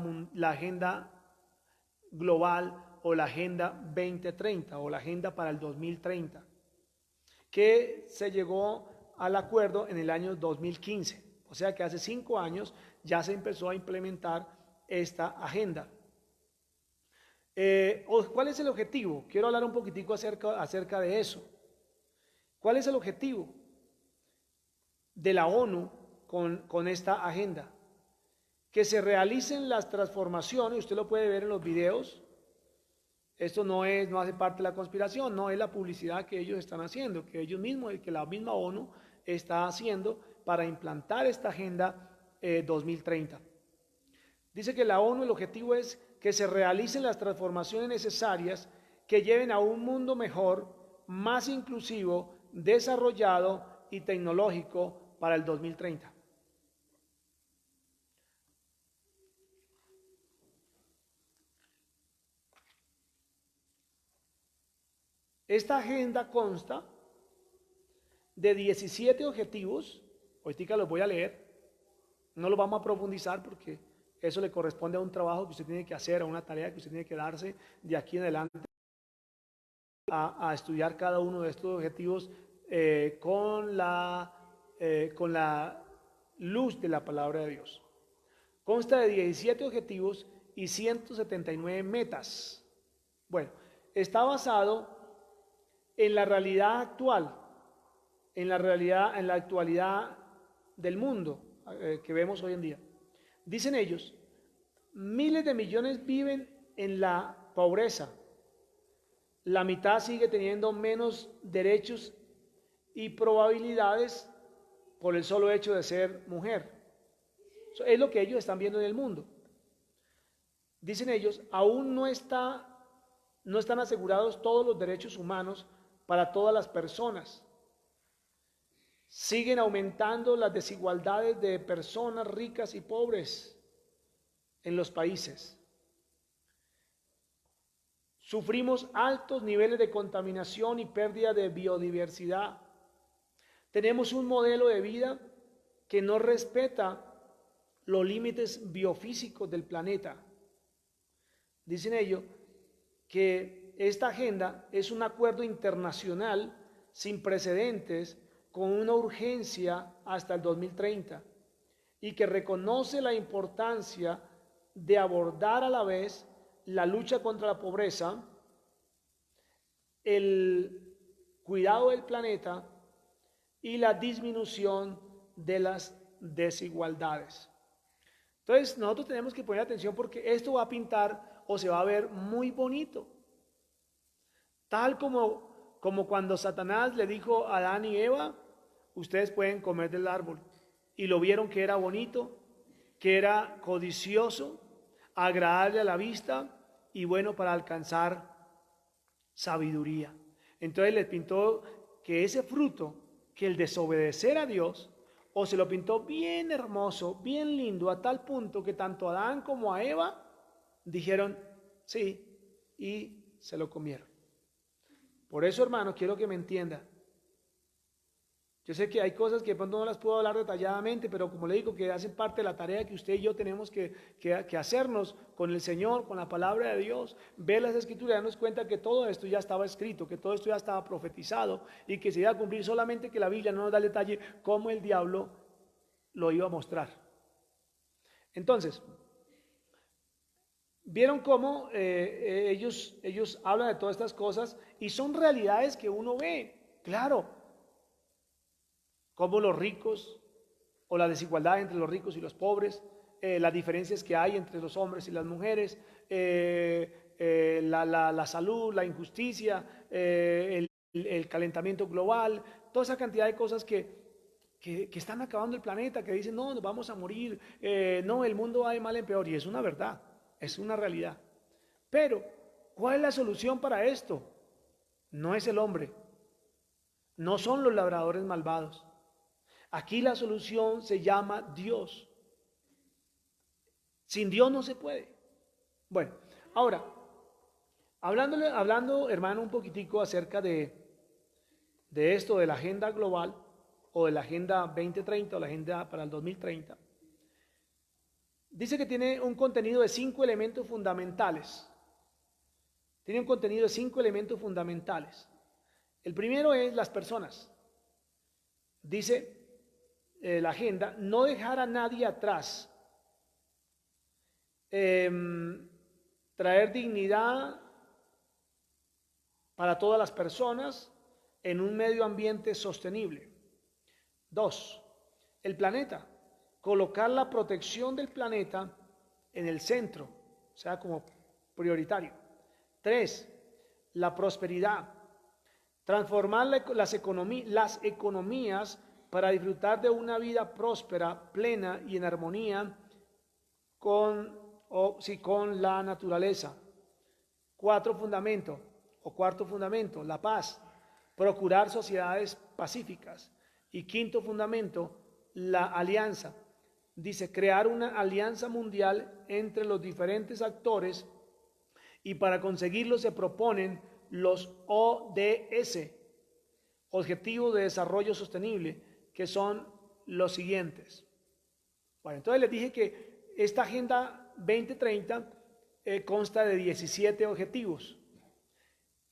global o la agenda 2030 o la agenda para el 2030, que se llegó al acuerdo en el año 2015. O sea que hace 5 años ya se empezó a implementar esta agenda. ¿Cuál es el objetivo? Quiero hablar un poquitico acerca de eso. ¿Cuál es el objetivo de la ONU con esta agenda? Que se realicen las transformaciones, usted lo puede ver en los videos. Esto no hace parte de la conspiración, no es la publicidad que ellos están haciendo, que ellos mismos, que la misma ONU está haciendo para implantar esta agenda 2030. Dice que la ONU, el objetivo es que se realicen las transformaciones necesarias que lleven a un mundo mejor, más inclusivo, desarrollado y tecnológico para el 2030. Esta agenda consta de 17 objetivos. Ahorita los voy a leer, no los vamos a profundizar porque eso le corresponde a un trabajo que usted tiene que hacer, a una tarea que usted tiene que darse de aquí en adelante a estudiar cada uno de estos objetivos con la luz de la palabra de Dios. Consta de 17 objetivos y 179 metas. Bueno, está basado en la realidad actual, en la actualidad del mundo que vemos hoy en día. Dicen ellos, miles de millones viven en la pobreza, la mitad sigue teniendo menos derechos y probabilidades por el solo hecho de ser mujer. Eso es lo que ellos están viendo en el mundo. Dicen ellos, aún no están asegurados todos los derechos humanos para todas las personas. Siguen aumentando las desigualdades de personas ricas y pobres en los países. Sufrimos altos niveles de contaminación y pérdida de biodiversidad. Tenemos un modelo de vida que no respeta los límites biofísicos del planeta. Dicen ellos que esta agenda es un acuerdo internacional sin precedentes con una urgencia hasta el 2030 y que reconoce la importancia de abordar a la vez la lucha contra la pobreza, el cuidado del planeta y la disminución de las desigualdades. Entonces nosotros tenemos que poner atención porque esto va a pintar o se va a ver muy bonito, tal como cuando Satanás le dijo a Adán y Eva, ustedes pueden comer del árbol, y lo vieron que era bonito, que era codicioso, agradable a la vista y bueno para alcanzar sabiduría. Entonces les pintó que ese fruto, que el desobedecer a Dios, o se lo pintó bien hermoso, bien lindo, a tal punto que tanto Adán como a Eva dijeron sí y se lo comieron. Por eso, hermano, quiero que me entienda. Yo sé que hay cosas que de pronto no las puedo hablar detalladamente, pero como le digo, que hacen parte de la tarea que usted y yo tenemos que hacernos con el Señor, con la palabra de Dios, ver las Escrituras y darnos cuenta que todo esto ya estaba escrito, que todo esto ya estaba profetizado y que se iba a cumplir, solamente que la Biblia no nos da el detalle cómo el diablo lo iba a mostrar. Entonces, vieron cómo ellos hablan de todas estas cosas y son realidades que uno ve, claro. Como los ricos o la desigualdad entre los ricos y los pobres, las diferencias que hay entre los hombres y las mujeres, la salud, la injusticia, el calentamiento global, toda esa cantidad de cosas que están acabando el planeta, que dicen, no, nos vamos a morir, no, el mundo va de mal en peor, y es una verdad, es una realidad. Pero, ¿cuál es la solución para esto? No es el hombre, no son los labradores malvados. Aquí la solución se llama Dios. Sin Dios no se puede. Bueno, ahora, hablando, hermano, un poquitico acerca de esto, de la agenda global, o de la agenda 2030, o la agenda para el 2030, dice que tiene un contenido de 5 elementos fundamentales. Tiene un contenido de 5 elementos fundamentales. El primero es las personas. Dice la agenda, no dejar a nadie atrás. Traer dignidad para todas las personas en un medio ambiente sostenible. 2. El planeta. Colocar la protección del planeta en el centro, o sea, como prioritario. 3. La prosperidad. Transformar las economías para disfrutar de una vida próspera, plena y en armonía con la naturaleza. Cuarto fundamento, la paz. Procurar sociedades pacíficas. Y quinto fundamento, la alianza. Dice, crear una alianza mundial entre los diferentes actores, y para conseguirlo se proponen los ODS, Objetivos de Desarrollo Sostenible, que son los siguientes. Bueno, entonces les dije que esta Agenda 2030 consta de 17 objetivos,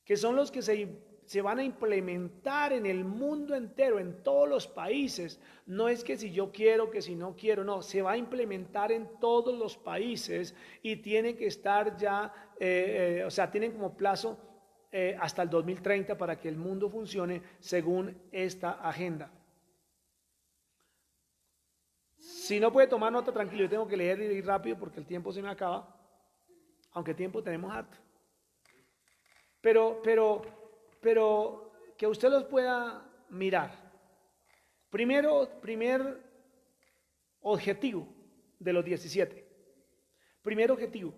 que son los que se van a implementar en el mundo entero, en todos los países. No es que si yo quiero, que si no quiero, no, se va a implementar en todos los países y tiene que estar ya, o sea, tienen como plazo hasta el 2030 para que el mundo funcione según esta agenda. Si no puede tomar nota, tranquilo, yo tengo que leer y ir rápido porque el tiempo se me acaba, aunque tiempo tenemos harto. Pero que usted los pueda mirar. Primer objetivo de los 17. Primer objetivo,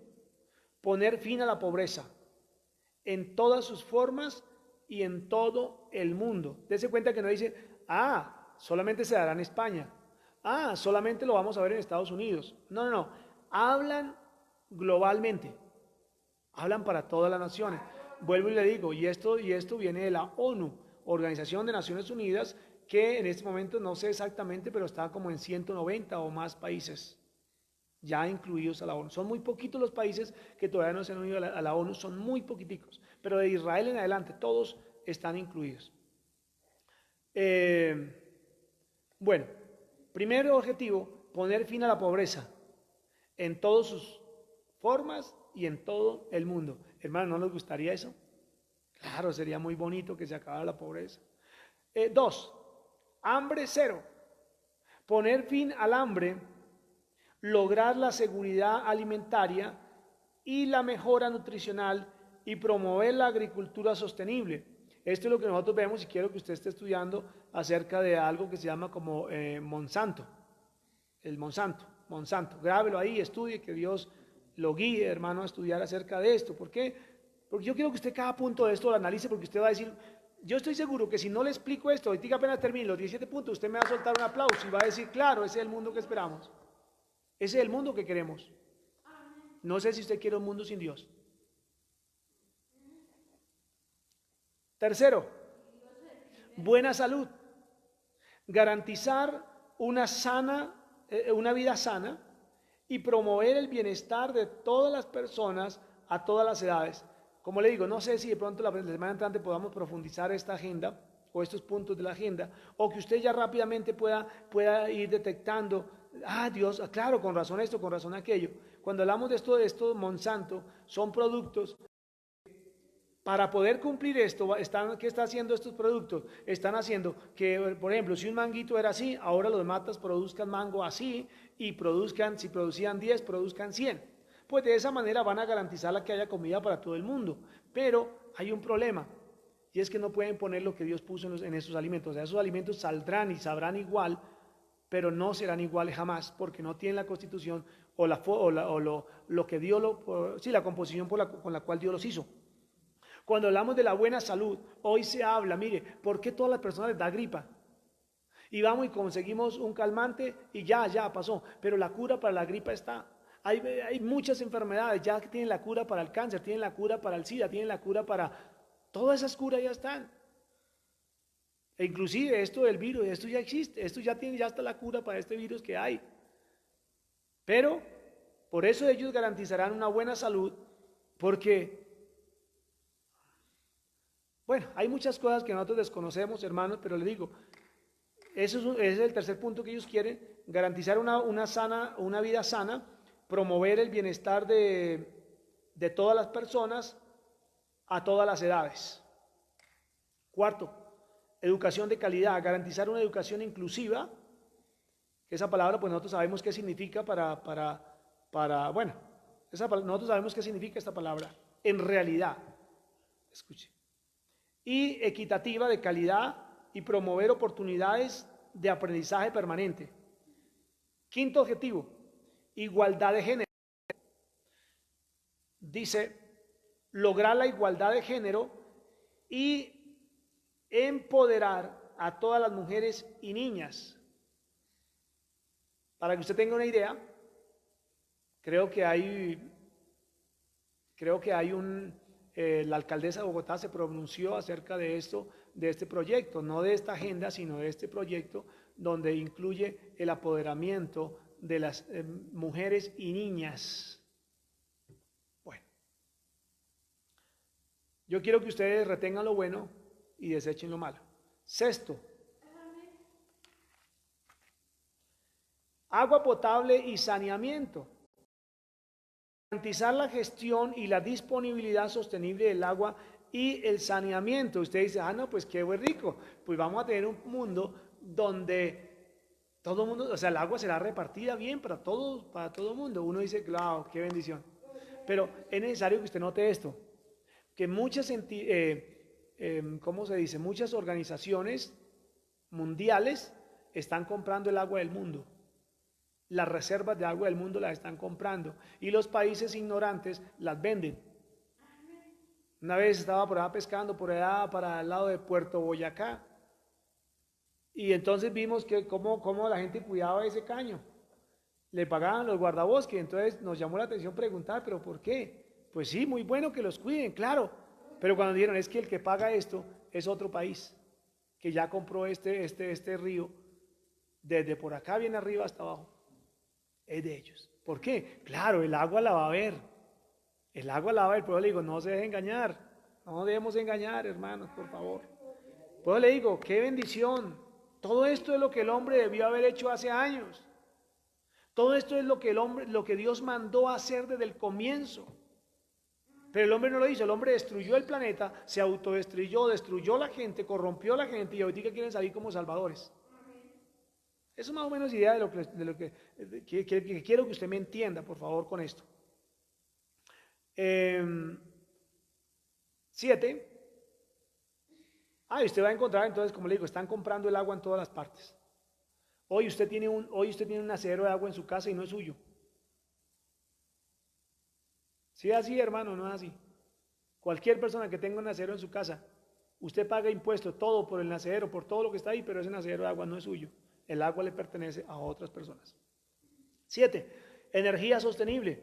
poner fin a la pobreza en todas sus formas y en todo el mundo. Dese cuenta que no dice, solamente se dará en España. Solamente lo vamos a ver en Estados Unidos. No. Hablan globalmente. Hablan para todas las naciones. Vuelvo y le digo, y esto viene de la ONU, Organización de Naciones Unidas, que en este momento no sé exactamente, pero está como en 190 o más países ya incluidos a la ONU. Son muy poquitos los países que todavía no se han unido a la ONU, son muy poquiticos, pero de Israel en adelante todos están incluidos. Bueno, primer objetivo, poner fin a la pobreza en todas sus formas y en todo el mundo. Hermano, ¿no les gustaría eso? Claro, sería muy bonito que se acabara la pobreza. 2. Hambre cero. Poner fin al hambre, lograr la seguridad alimentaria y la mejora nutricional y promover la agricultura sostenible. Esto es lo que nosotros vemos y quiero que usted esté estudiando acerca de algo que se llama como Monsanto. El Monsanto. Grábelo ahí, estudie, que Dios lo guíe, hermano, a estudiar acerca de esto. ¿Por qué? Porque yo quiero que usted cada punto de esto lo analice, porque usted va a decir, yo estoy seguro que si no le explico esto, ahorita apenas termine los 17 puntos, usted me va a soltar un aplauso y va a decir, claro, ese es el mundo que esperamos. Ese es el mundo que queremos. No sé si usted quiere un mundo sin Dios. Tercero, buena salud. Garantizar una vida sana y promover el bienestar de todas las personas a todas las edades. Como le digo, no sé si de pronto la semana entrante podamos profundizar esta agenda o estos puntos de la agenda, o que usted ya rápidamente pueda ir detectando, Dios, claro, con razón esto, con razón aquello. Cuando hablamos de esto Monsanto, son productos Para poder cumplir esto, ¿qué están haciendo estos productos? Están haciendo que, por ejemplo, si un manguito era así, ahora los matas produzcan mango así y produzcan, si producían 10, produzcan 100. Pues de esa manera van a garantizar que haya comida para todo el mundo. Pero hay un problema, y es que no pueden poner lo que Dios puso en esos alimentos. O sea, esos alimentos saldrán y sabrán igual, pero no serán iguales jamás, porque no tienen la constitución o, lo que Dios, la composición con la cual Dios los hizo. Cuando hablamos de la buena salud, hoy se habla, mire, ¿por qué todas las personas les da gripa? Y vamos y conseguimos un calmante y ya pasó, pero la cura para la gripa está. Hay muchas enfermedades, ya que tienen la cura para el cáncer, tienen la cura para el SIDA, tienen la cura para... Todas esas curas ya están. E inclusive esto del virus, esto ya existe, esto ya está la cura para este virus que hay. Pero por eso ellos garantizarán una buena salud, porque, bueno, hay muchas cosas que nosotros desconocemos, hermanos, pero les digo, ese es el tercer punto que ellos quieren, garantizar una vida sana, promover el bienestar de todas las personas a todas las edades. Cuarto, educación de calidad, garantizar una educación inclusiva, que esa palabra pues nosotros sabemos qué significa nosotros sabemos qué significa esta palabra, en realidad, escuche, y equitativa de calidad y promover oportunidades de aprendizaje permanente. Quinto objetivo, igualdad de género. Dice, lograr la igualdad de género y empoderar a todas las mujeres y niñas. Para que usted tenga una idea, creo que la alcaldesa de Bogotá se pronunció acerca de esto, de este proyecto, no de esta agenda, sino de este proyecto, donde incluye el apoderamiento de las mujeres y niñas. Bueno, yo quiero que ustedes retengan lo bueno y desechen lo malo. Sexto, agua potable y saneamiento. Garantizar la gestión y la disponibilidad sostenible del agua y el saneamiento. Usted dice, no, pues qué buen rico. Pues vamos a tener un mundo donde todo el mundo, o sea, el agua será repartida bien para todo el mundo. Uno dice, claro, qué bendición. Pero es necesario que usted note esto, que muchas, ¿cómo se dice? Muchas organizaciones mundiales están comprando el agua del mundo. Las reservas de agua del mundo las están comprando y los países ignorantes las venden. Una vez estaba por allá pescando, por allá para el lado de Puerto Boyacá, y entonces vimos que cómo la gente cuidaba ese caño. Le pagaban los guardabosques, entonces nos llamó la atención preguntar, ¿pero por qué? Pues sí, muy bueno que los cuiden, claro, pero cuando dijeron, es que el que paga esto es otro país, que ya compró este río, desde por acá bien arriba hasta abajo. Es de ellos. ¿Por qué? Claro, el agua la va a ver. El agua la va a ver. Por eso le digo, no se deje engañar. No debemos engañar, hermanos, por favor. Por eso le digo, qué bendición. Todo esto es lo que el hombre debió haber hecho hace años. Todo esto es lo que Dios mandó a hacer desde el comienzo. Pero el hombre no lo hizo. El hombre destruyó el planeta, se autodestruyó, destruyó la gente, corrompió a la gente y ahorita quieren salir como salvadores. Eso es más o menos idea de lo que quiero que usted me entienda, por favor, con esto. 7. Usted va a encontrar, entonces, como le digo, están comprando el agua en todas las partes. Hoy usted tiene un nacedero de agua en su casa y no es suyo. Si es así, hermano, no es así. Cualquier persona que tenga un nacedero en su casa, usted paga impuestos, todo por el nacedero, por todo lo que está ahí, pero ese nacedero de agua no es suyo. El agua le pertenece a otras personas. 7. Energía sostenible.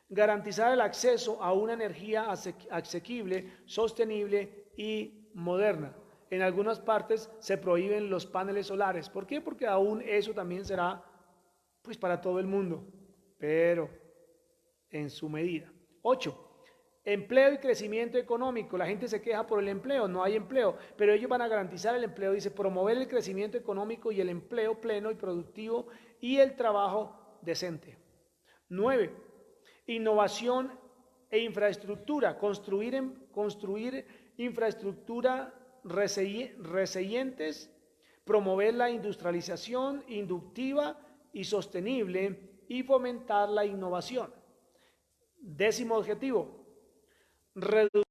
Garantizar el acceso a una energía asequible, sostenible y moderna. En algunas partes se prohíben los paneles solares. ¿Por qué? Porque aún eso también será pues para todo el mundo, pero en su medida. 8. Empleo y crecimiento económico. La gente se queja por el empleo, no hay empleo, pero ellos van a garantizar el empleo. Dice, promover el crecimiento económico y el empleo pleno y productivo y el trabajo decente. 9. Innovación e infraestructura. Construir construir infraestructura resilientes, promover la industrialización inductiva y sostenible y fomentar la innovación. 10º objetivo, reducir.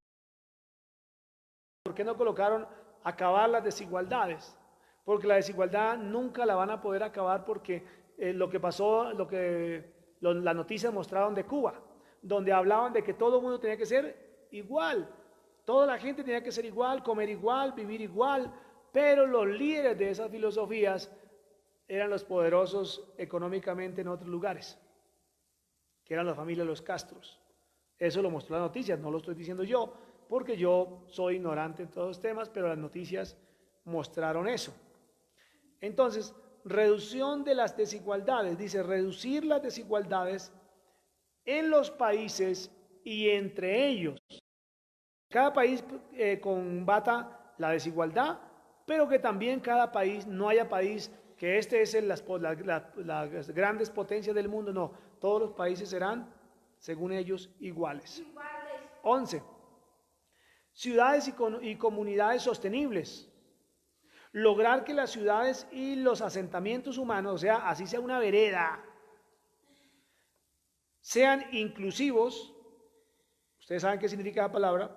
¿Por qué no colocaron acabar las desigualdades? Porque la desigualdad nunca la van a poder acabar, porque lo que pasó, las noticias mostraron de Cuba, donde hablaban de que todo el mundo tenía que ser igual, toda la gente tenía que ser igual, comer igual, vivir igual, pero los líderes de esas filosofías eran los poderosos económicamente en otros lugares, que eran la familia de los Castros. Eso lo mostró las noticias, no lo estoy diciendo yo, porque yo soy ignorante en todos los temas, pero las noticias mostraron eso. Entonces, reducción de las desigualdades, dice reducir las desigualdades en los países y entre ellos. Cada país combata la desigualdad, pero que también cada país, no haya país que este es las grandes potencias del mundo, no, todos los países serán, según ellos, iguales. 11. Ciudades y comunidades sostenibles. Lograr que las ciudades y los asentamientos humanos, o sea, así sea una vereda, sean inclusivos, ustedes saben qué significa la palabra,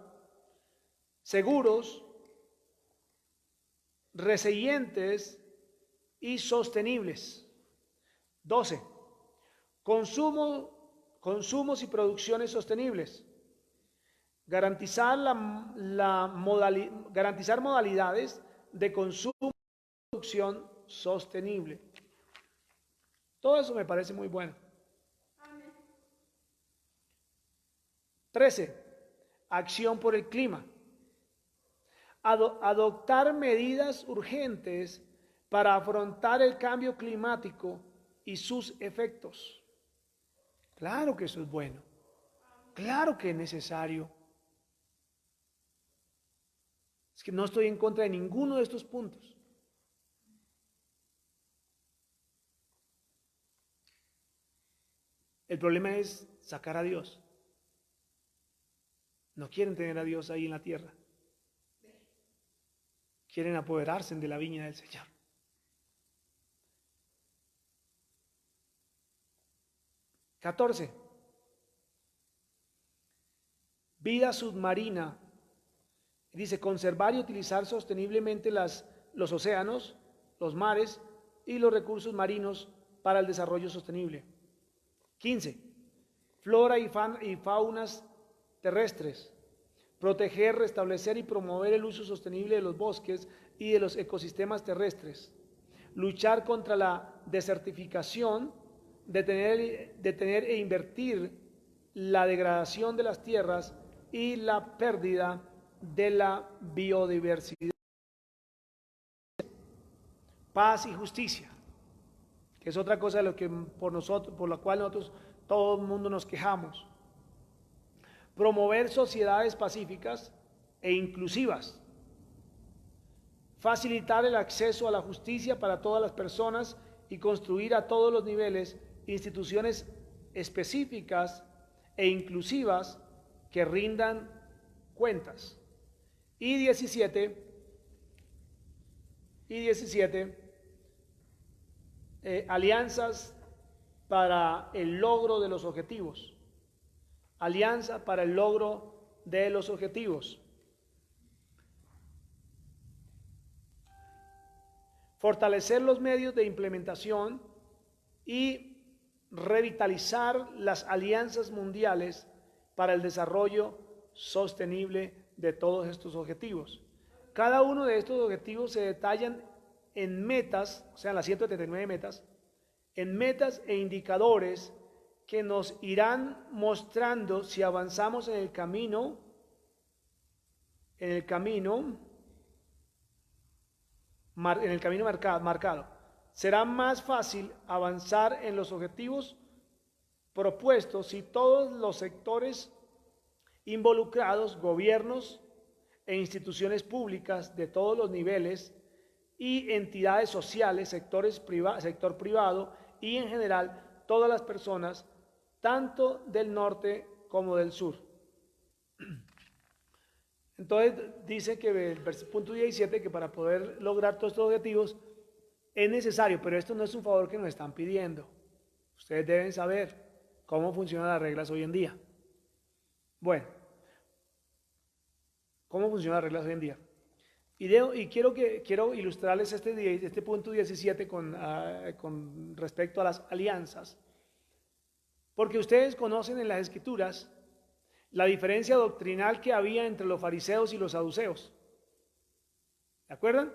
seguros, resilientes y sostenibles. 12. Consumos y producciones sostenibles. Garantizar garantizar modalidades de consumo y producción sostenible. Todo eso me parece muy bueno. 13. Acción por el clima. Adoptar medidas urgentes para afrontar el cambio climático y sus efectos. Claro que eso es bueno. Claro que es necesario. Es que no estoy en contra de ninguno de estos puntos. El problema es sacar a Dios. No quieren tener a Dios ahí en la tierra. Quieren apoderarse de la viña del Señor. ¡14! Vida submarina. Dice, conservar y utilizar sosteniblemente los océanos, los mares y los recursos marinos para el desarrollo sostenible. 15. Flora y faunas terrestres. Proteger, restablecer y promover el uso sostenible de los bosques y de los ecosistemas terrestres. Luchar contra la desertificación, detener e invertir la degradación de las tierras y la pérdida de la biodiversidad. Paz y justicia, que es otra cosa de lo que por la cual nosotros todo el mundo nos quejamos. Promover sociedades pacíficas e inclusivas. Facilitar el acceso a la justicia para todas las personas y construir a todos los niveles instituciones específicas e inclusivas que rindan cuentas. Y 17, alianzas para el logro de los objetivos. Alianza para el logro de los objetivos. Fortalecer los medios de implementación y revitalizar las alianzas mundiales para el desarrollo sostenible de todos estos objetivos. Cada uno de estos objetivos se detallan en metas, o sea, en las 179 metas, en metas e indicadores que nos irán mostrando si avanzamos en el camino marcado. Será más fácil avanzar en los objetivos propuestos si todos los sectores involucrados, gobiernos e instituciones públicas de todos los niveles y entidades sociales, sector privado y en general todas las personas, tanto del norte como del sur. Entonces dice que el punto 17, que para poder lograr todos estos objetivos es necesario, pero esto no es un favor que nos están pidiendo. Ustedes deben saber cómo funcionan las reglas hoy en día. Bueno, ¿cómo funcionan las reglas hoy en día? Y quiero ilustrarles este punto 17 con respecto a las alianzas. Porque ustedes conocen en las Escrituras la diferencia doctrinal que había entre los fariseos y los saduceos. ¿De acuerdan?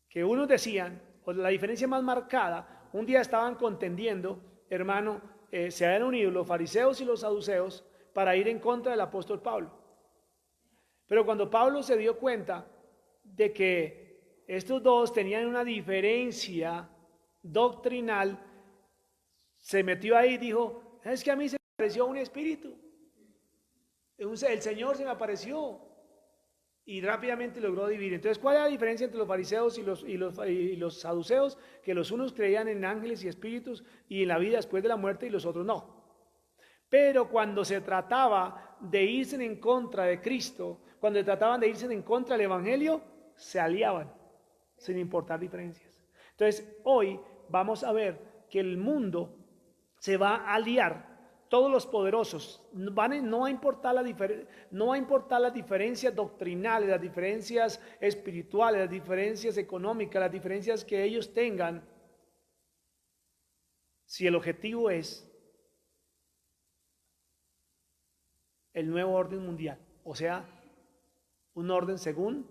Que unos decían, o la diferencia más marcada, un día estaban contendiendo, hermano, se habían unido los fariseos y los saduceos para ir en contra del apóstol Pablo. Pero cuando Pablo se dio cuenta de que estos dos tenían una diferencia doctrinal, se metió ahí y dijo, es que a mí se me apareció un espíritu. El Señor se me apareció y rápidamente logró dividir. Entonces, ¿cuál es la diferencia entre los fariseos y los saduceos? Que los unos creían en ángeles y espíritus y en la vida después de la muerte y los otros no. Pero cuando se trataba de irse en contra de Cristo, cuando trataban de irse en contra del Evangelio, se aliaban, sin importar diferencias. Entonces, hoy vamos a ver que el mundo se va a aliar. Todos los poderosos, no va a importar las diferencias doctrinales, las diferencias espirituales, las diferencias económicas, las diferencias que ellos tengan, si el objetivo es el nuevo orden mundial, o sea, un orden según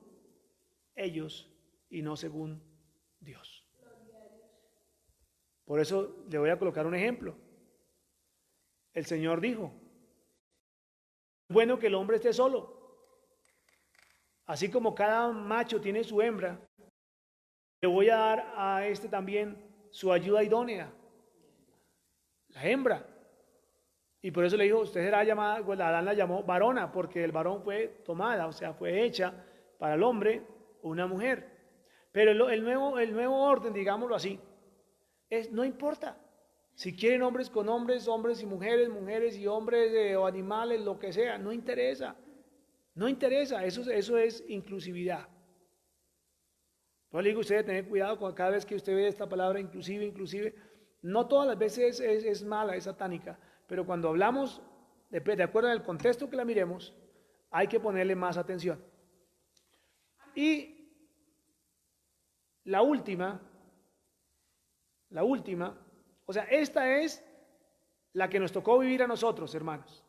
ellos y no según Dios. Por eso le voy a colocar un ejemplo. El Señor dijo, es bueno que el hombre esté solo. Así como cada macho tiene su hembra, le voy a dar a este también su ayuda idónea, la hembra. Y por eso le dijo, usted será llamada, pues Adán la llamó varona, porque el varón fue tomada, o sea, fue hecha para el hombre una mujer. Pero el nuevo orden, digámoslo así, no importa. Si quieren hombres con hombres, hombres y mujeres, mujeres y hombres o animales, lo que sea, no interesa. No interesa, eso es inclusividad. Por eso le digo a ustedes, tener cuidado con cada vez que usted ve esta palabra inclusive. No todas las veces es mala, es satánica, pero cuando hablamos, de acuerdo al contexto que la miremos, hay que ponerle más atención. Y la última, o sea, esta es la que nos tocó vivir a nosotros, hermanos.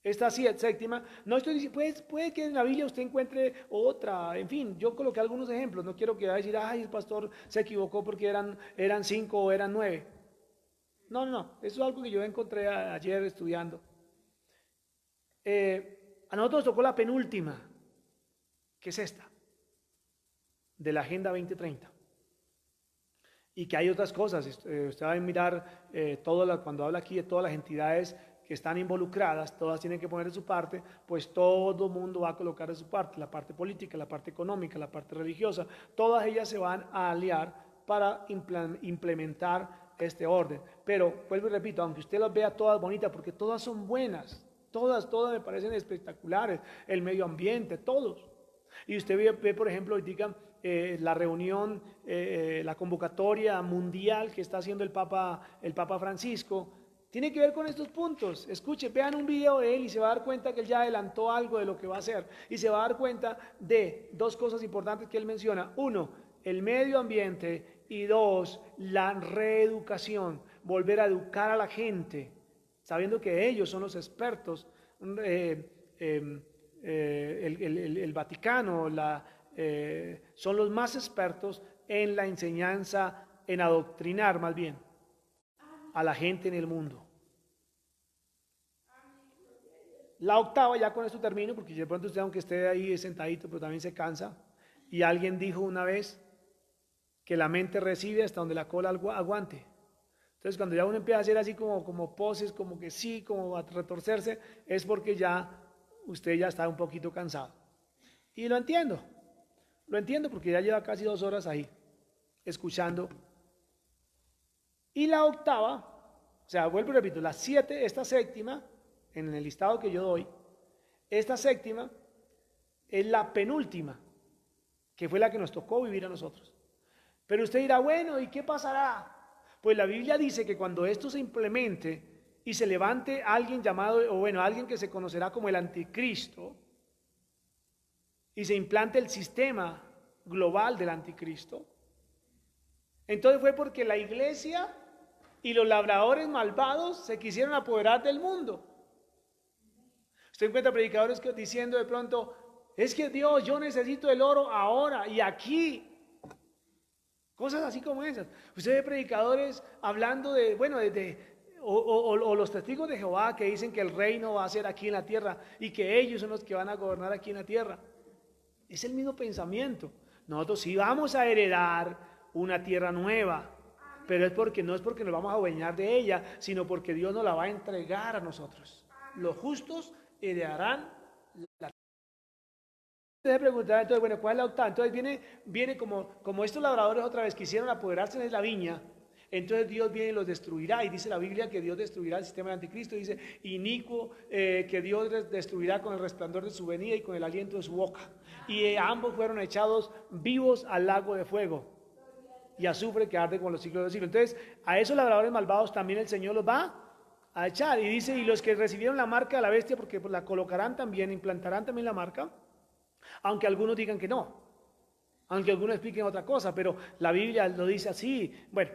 Esta séptima, no estoy diciendo, puede que en la Biblia usted encuentre otra, en fin, yo coloqué algunos ejemplos, no quiero que vaya a decir, ay, el pastor se equivocó porque eran 5 o eran 9. No, eso es algo que yo encontré ayer estudiando. A nosotros nos tocó la penúltima, que es esta, de la Agenda 2030. Y que hay otras cosas, usted va a mirar cuando habla aquí de todas las entidades que están involucradas, todas tienen que poner de su parte, pues todo el mundo va a colocar de su parte, la parte política, la parte económica, la parte religiosa, todas ellas se van a aliar para implementar este orden. Pero, vuelvo y repito, aunque usted las vea todas bonitas, porque todas son buenas, todas me parecen espectaculares, el medio ambiente, todos. Y usted ve por ejemplo, digan, la reunión, la convocatoria mundial que está haciendo el Papa Francisco, tiene que ver con estos puntos. Escuche, vean un video de él y se va a dar cuenta que él ya adelantó algo de lo que va a hacer. Y se va a dar cuenta de dos cosas importantes que él menciona. Uno, el medio ambiente, y dos, la reeducación. Volver a educar a la gente, sabiendo que ellos son los expertos. El Vaticano son los más expertos en la enseñanza, en adoctrinar más bien a la gente en el mundo. La octava, ya con esto termino, porque de pronto usted, aunque esté ahí sentadito, pero también se cansa. Y alguien dijo una vez que la mente recibe hasta donde la cola aguante. Entonces, cuando ya uno empieza a hacer así como poses, como que sí, como a retorcerse, es porque usted ya está un poquito cansado. Y lo entiendo porque ya lleva casi 2 horas ahí, escuchando. Y la octava, o sea, vuelvo y repito, esta séptima, en el listado que yo doy, Esta séptima es la penúltima, que fue la que nos tocó vivir a nosotros. Pero usted dirá, bueno, ¿y qué pasará? Pues la Biblia dice que cuando esto se implemente y se levante alguien llamado, o bueno, alguien que se conocerá como el anticristo, y se implante el sistema global del anticristo, entonces fue porque la iglesia y los labradores malvados se quisieron apoderar del mundo. Usted encuentra predicadores diciendo de pronto, es que Dios, yo necesito el oro ahora y aquí. Cosas así como esas. Usted ve predicadores hablando de, bueno, o los testigos de Jehová que dicen que el reino va a ser aquí en la tierra y que ellos son los que van a gobernar aquí en la tierra. Es el mismo pensamiento. Nosotros sí vamos a heredar una tierra nueva, pero no es porque nos vamos a adueñar de ella, sino porque Dios nos la va a entregar a nosotros. Los justos heredarán la tierra. Usted preguntar, entonces, bueno, ¿cuál es la octava? Entonces viene como estos labradores otra vez quisieron apoderarse de la viña, entonces Dios viene y los destruirá, y dice la Biblia que Dios destruirá el sistema del anticristo, dice inicuo, que Dios destruirá con el resplandor de su venida y con el aliento de su boca, y ambos fueron echados vivos al lago de fuego y azufre que arde con los siglos de los siglos. Entonces a esos labradores malvados también el Señor los va a echar, y dice, y los que recibieron la marca de la bestia, porque la colocarán también, implantarán también la marca, aunque algunos digan que no, aunque algunos expliquen otra cosa, pero la Biblia lo dice así. Bueno,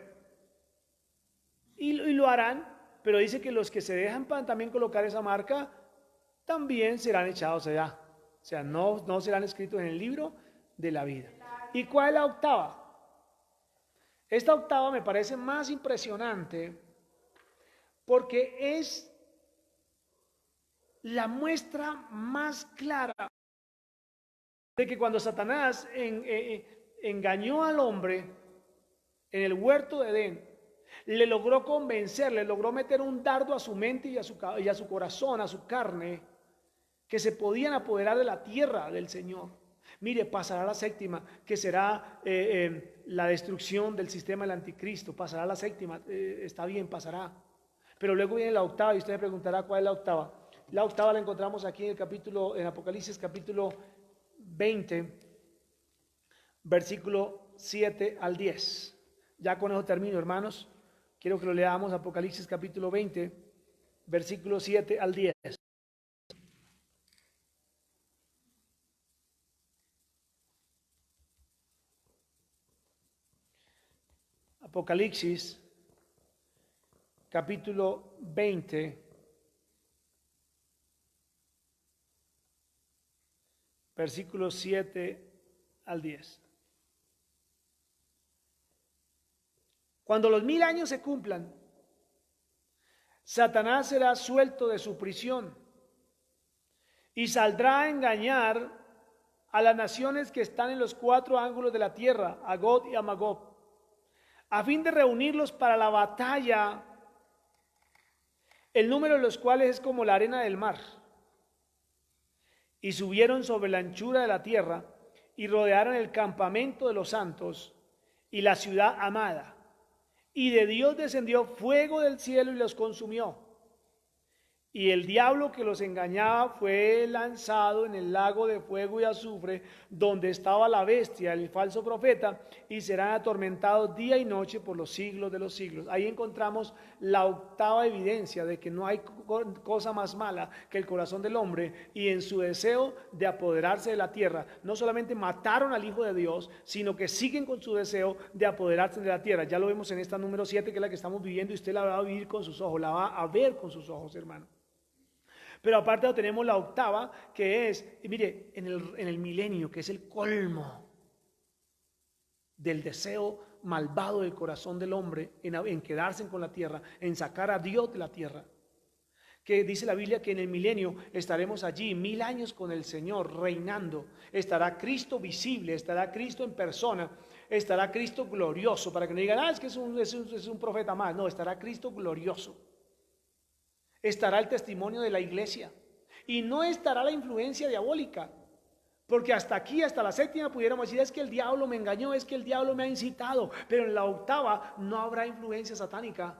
y lo harán, pero dice que los que se dejan también colocar esa marca también serán echados allá. O sea, no serán escritos en el libro de la vida. ¿Y cuál es la octava? Esta octava me parece más impresionante porque es la muestra más clara de que cuando Satanás engañó al hombre en el huerto de Edén, le logró convencer, le logró meter un dardo a su mente y a su corazón, a su carne, que se podían apoderar de la tierra del Señor. Mire, pasará la séptima, que será la destrucción del sistema del anticristo. Pasará la séptima, está bien, pasará. Pero luego viene la octava y usted me preguntará cuál es la octava. La octava la encontramos aquí en Apocalipsis capítulo 20, versículo 7 al 10. Ya con eso termino, hermanos. Quiero que lo leamos, Apocalipsis capítulo 20, versículo 7 al 10. Apocalipsis capítulo 20, versículos 7 al 10. Cuando los 1000 años se cumplan, Satanás será suelto de su prisión y saldrá a engañar a las naciones que están en los 4 ángulos de la tierra, a Gog y a Magog, a fin de reunirlos para la batalla, el número de los cuales es como la arena del mar. Y subieron sobre la anchura de la tierra y rodearon el campamento de los santos y la ciudad amada. Y de Dios descendió fuego del cielo y los consumió. Y el diablo que los engañaba fue lanzado en el lago de fuego y azufre, donde estaba la bestia, el falso profeta, y serán atormentados día y noche por los siglos de los siglos. Ahí encontramos la octava evidencia de que no hay cosa más mala que el corazón del hombre, y en su deseo de apoderarse de la tierra, no solamente mataron al Hijo de Dios, sino que siguen con su deseo de apoderarse de la tierra. Ya lo vemos en esta número 7, que es la que estamos viviendo, y usted la va a vivir con sus ojos, la va a ver con sus ojos, hermano. Pero aparte tenemos la octava, que es, mire, en el milenio, que es el colmo del deseo malvado del corazón del hombre en quedarse con la tierra, en sacar a Dios de la tierra. Que dice la Biblia que en el milenio estaremos allí 1000 años con el Señor reinando. Estará Cristo visible, estará Cristo en persona, estará Cristo glorioso, para que no digan, es que es un profeta más. No, estará Cristo glorioso. Estará el testimonio de la iglesia y no estará la influencia diabólica, porque hasta aquí, hasta la séptima, pudiéramos decir, es que el diablo me engañó, es que el diablo me ha incitado, pero en la octava no habrá influencia satánica.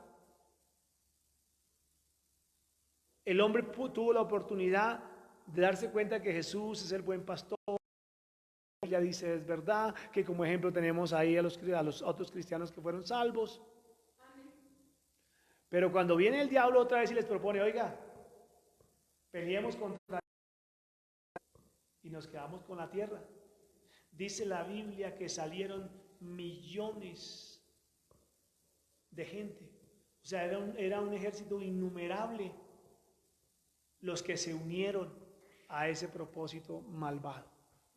El hombre tuvo la oportunidad de darse cuenta que Jesús es el buen pastor. Ella dice es verdad, que como ejemplo tenemos ahí a los otros cristianos que fueron salvos. Pero cuando viene el diablo otra vez y les propone, oiga, peleemos contra y nos quedamos con la tierra. Dice la Biblia que salieron millones de gente. O sea, era un ejército innumerable los que se unieron a ese propósito malvado.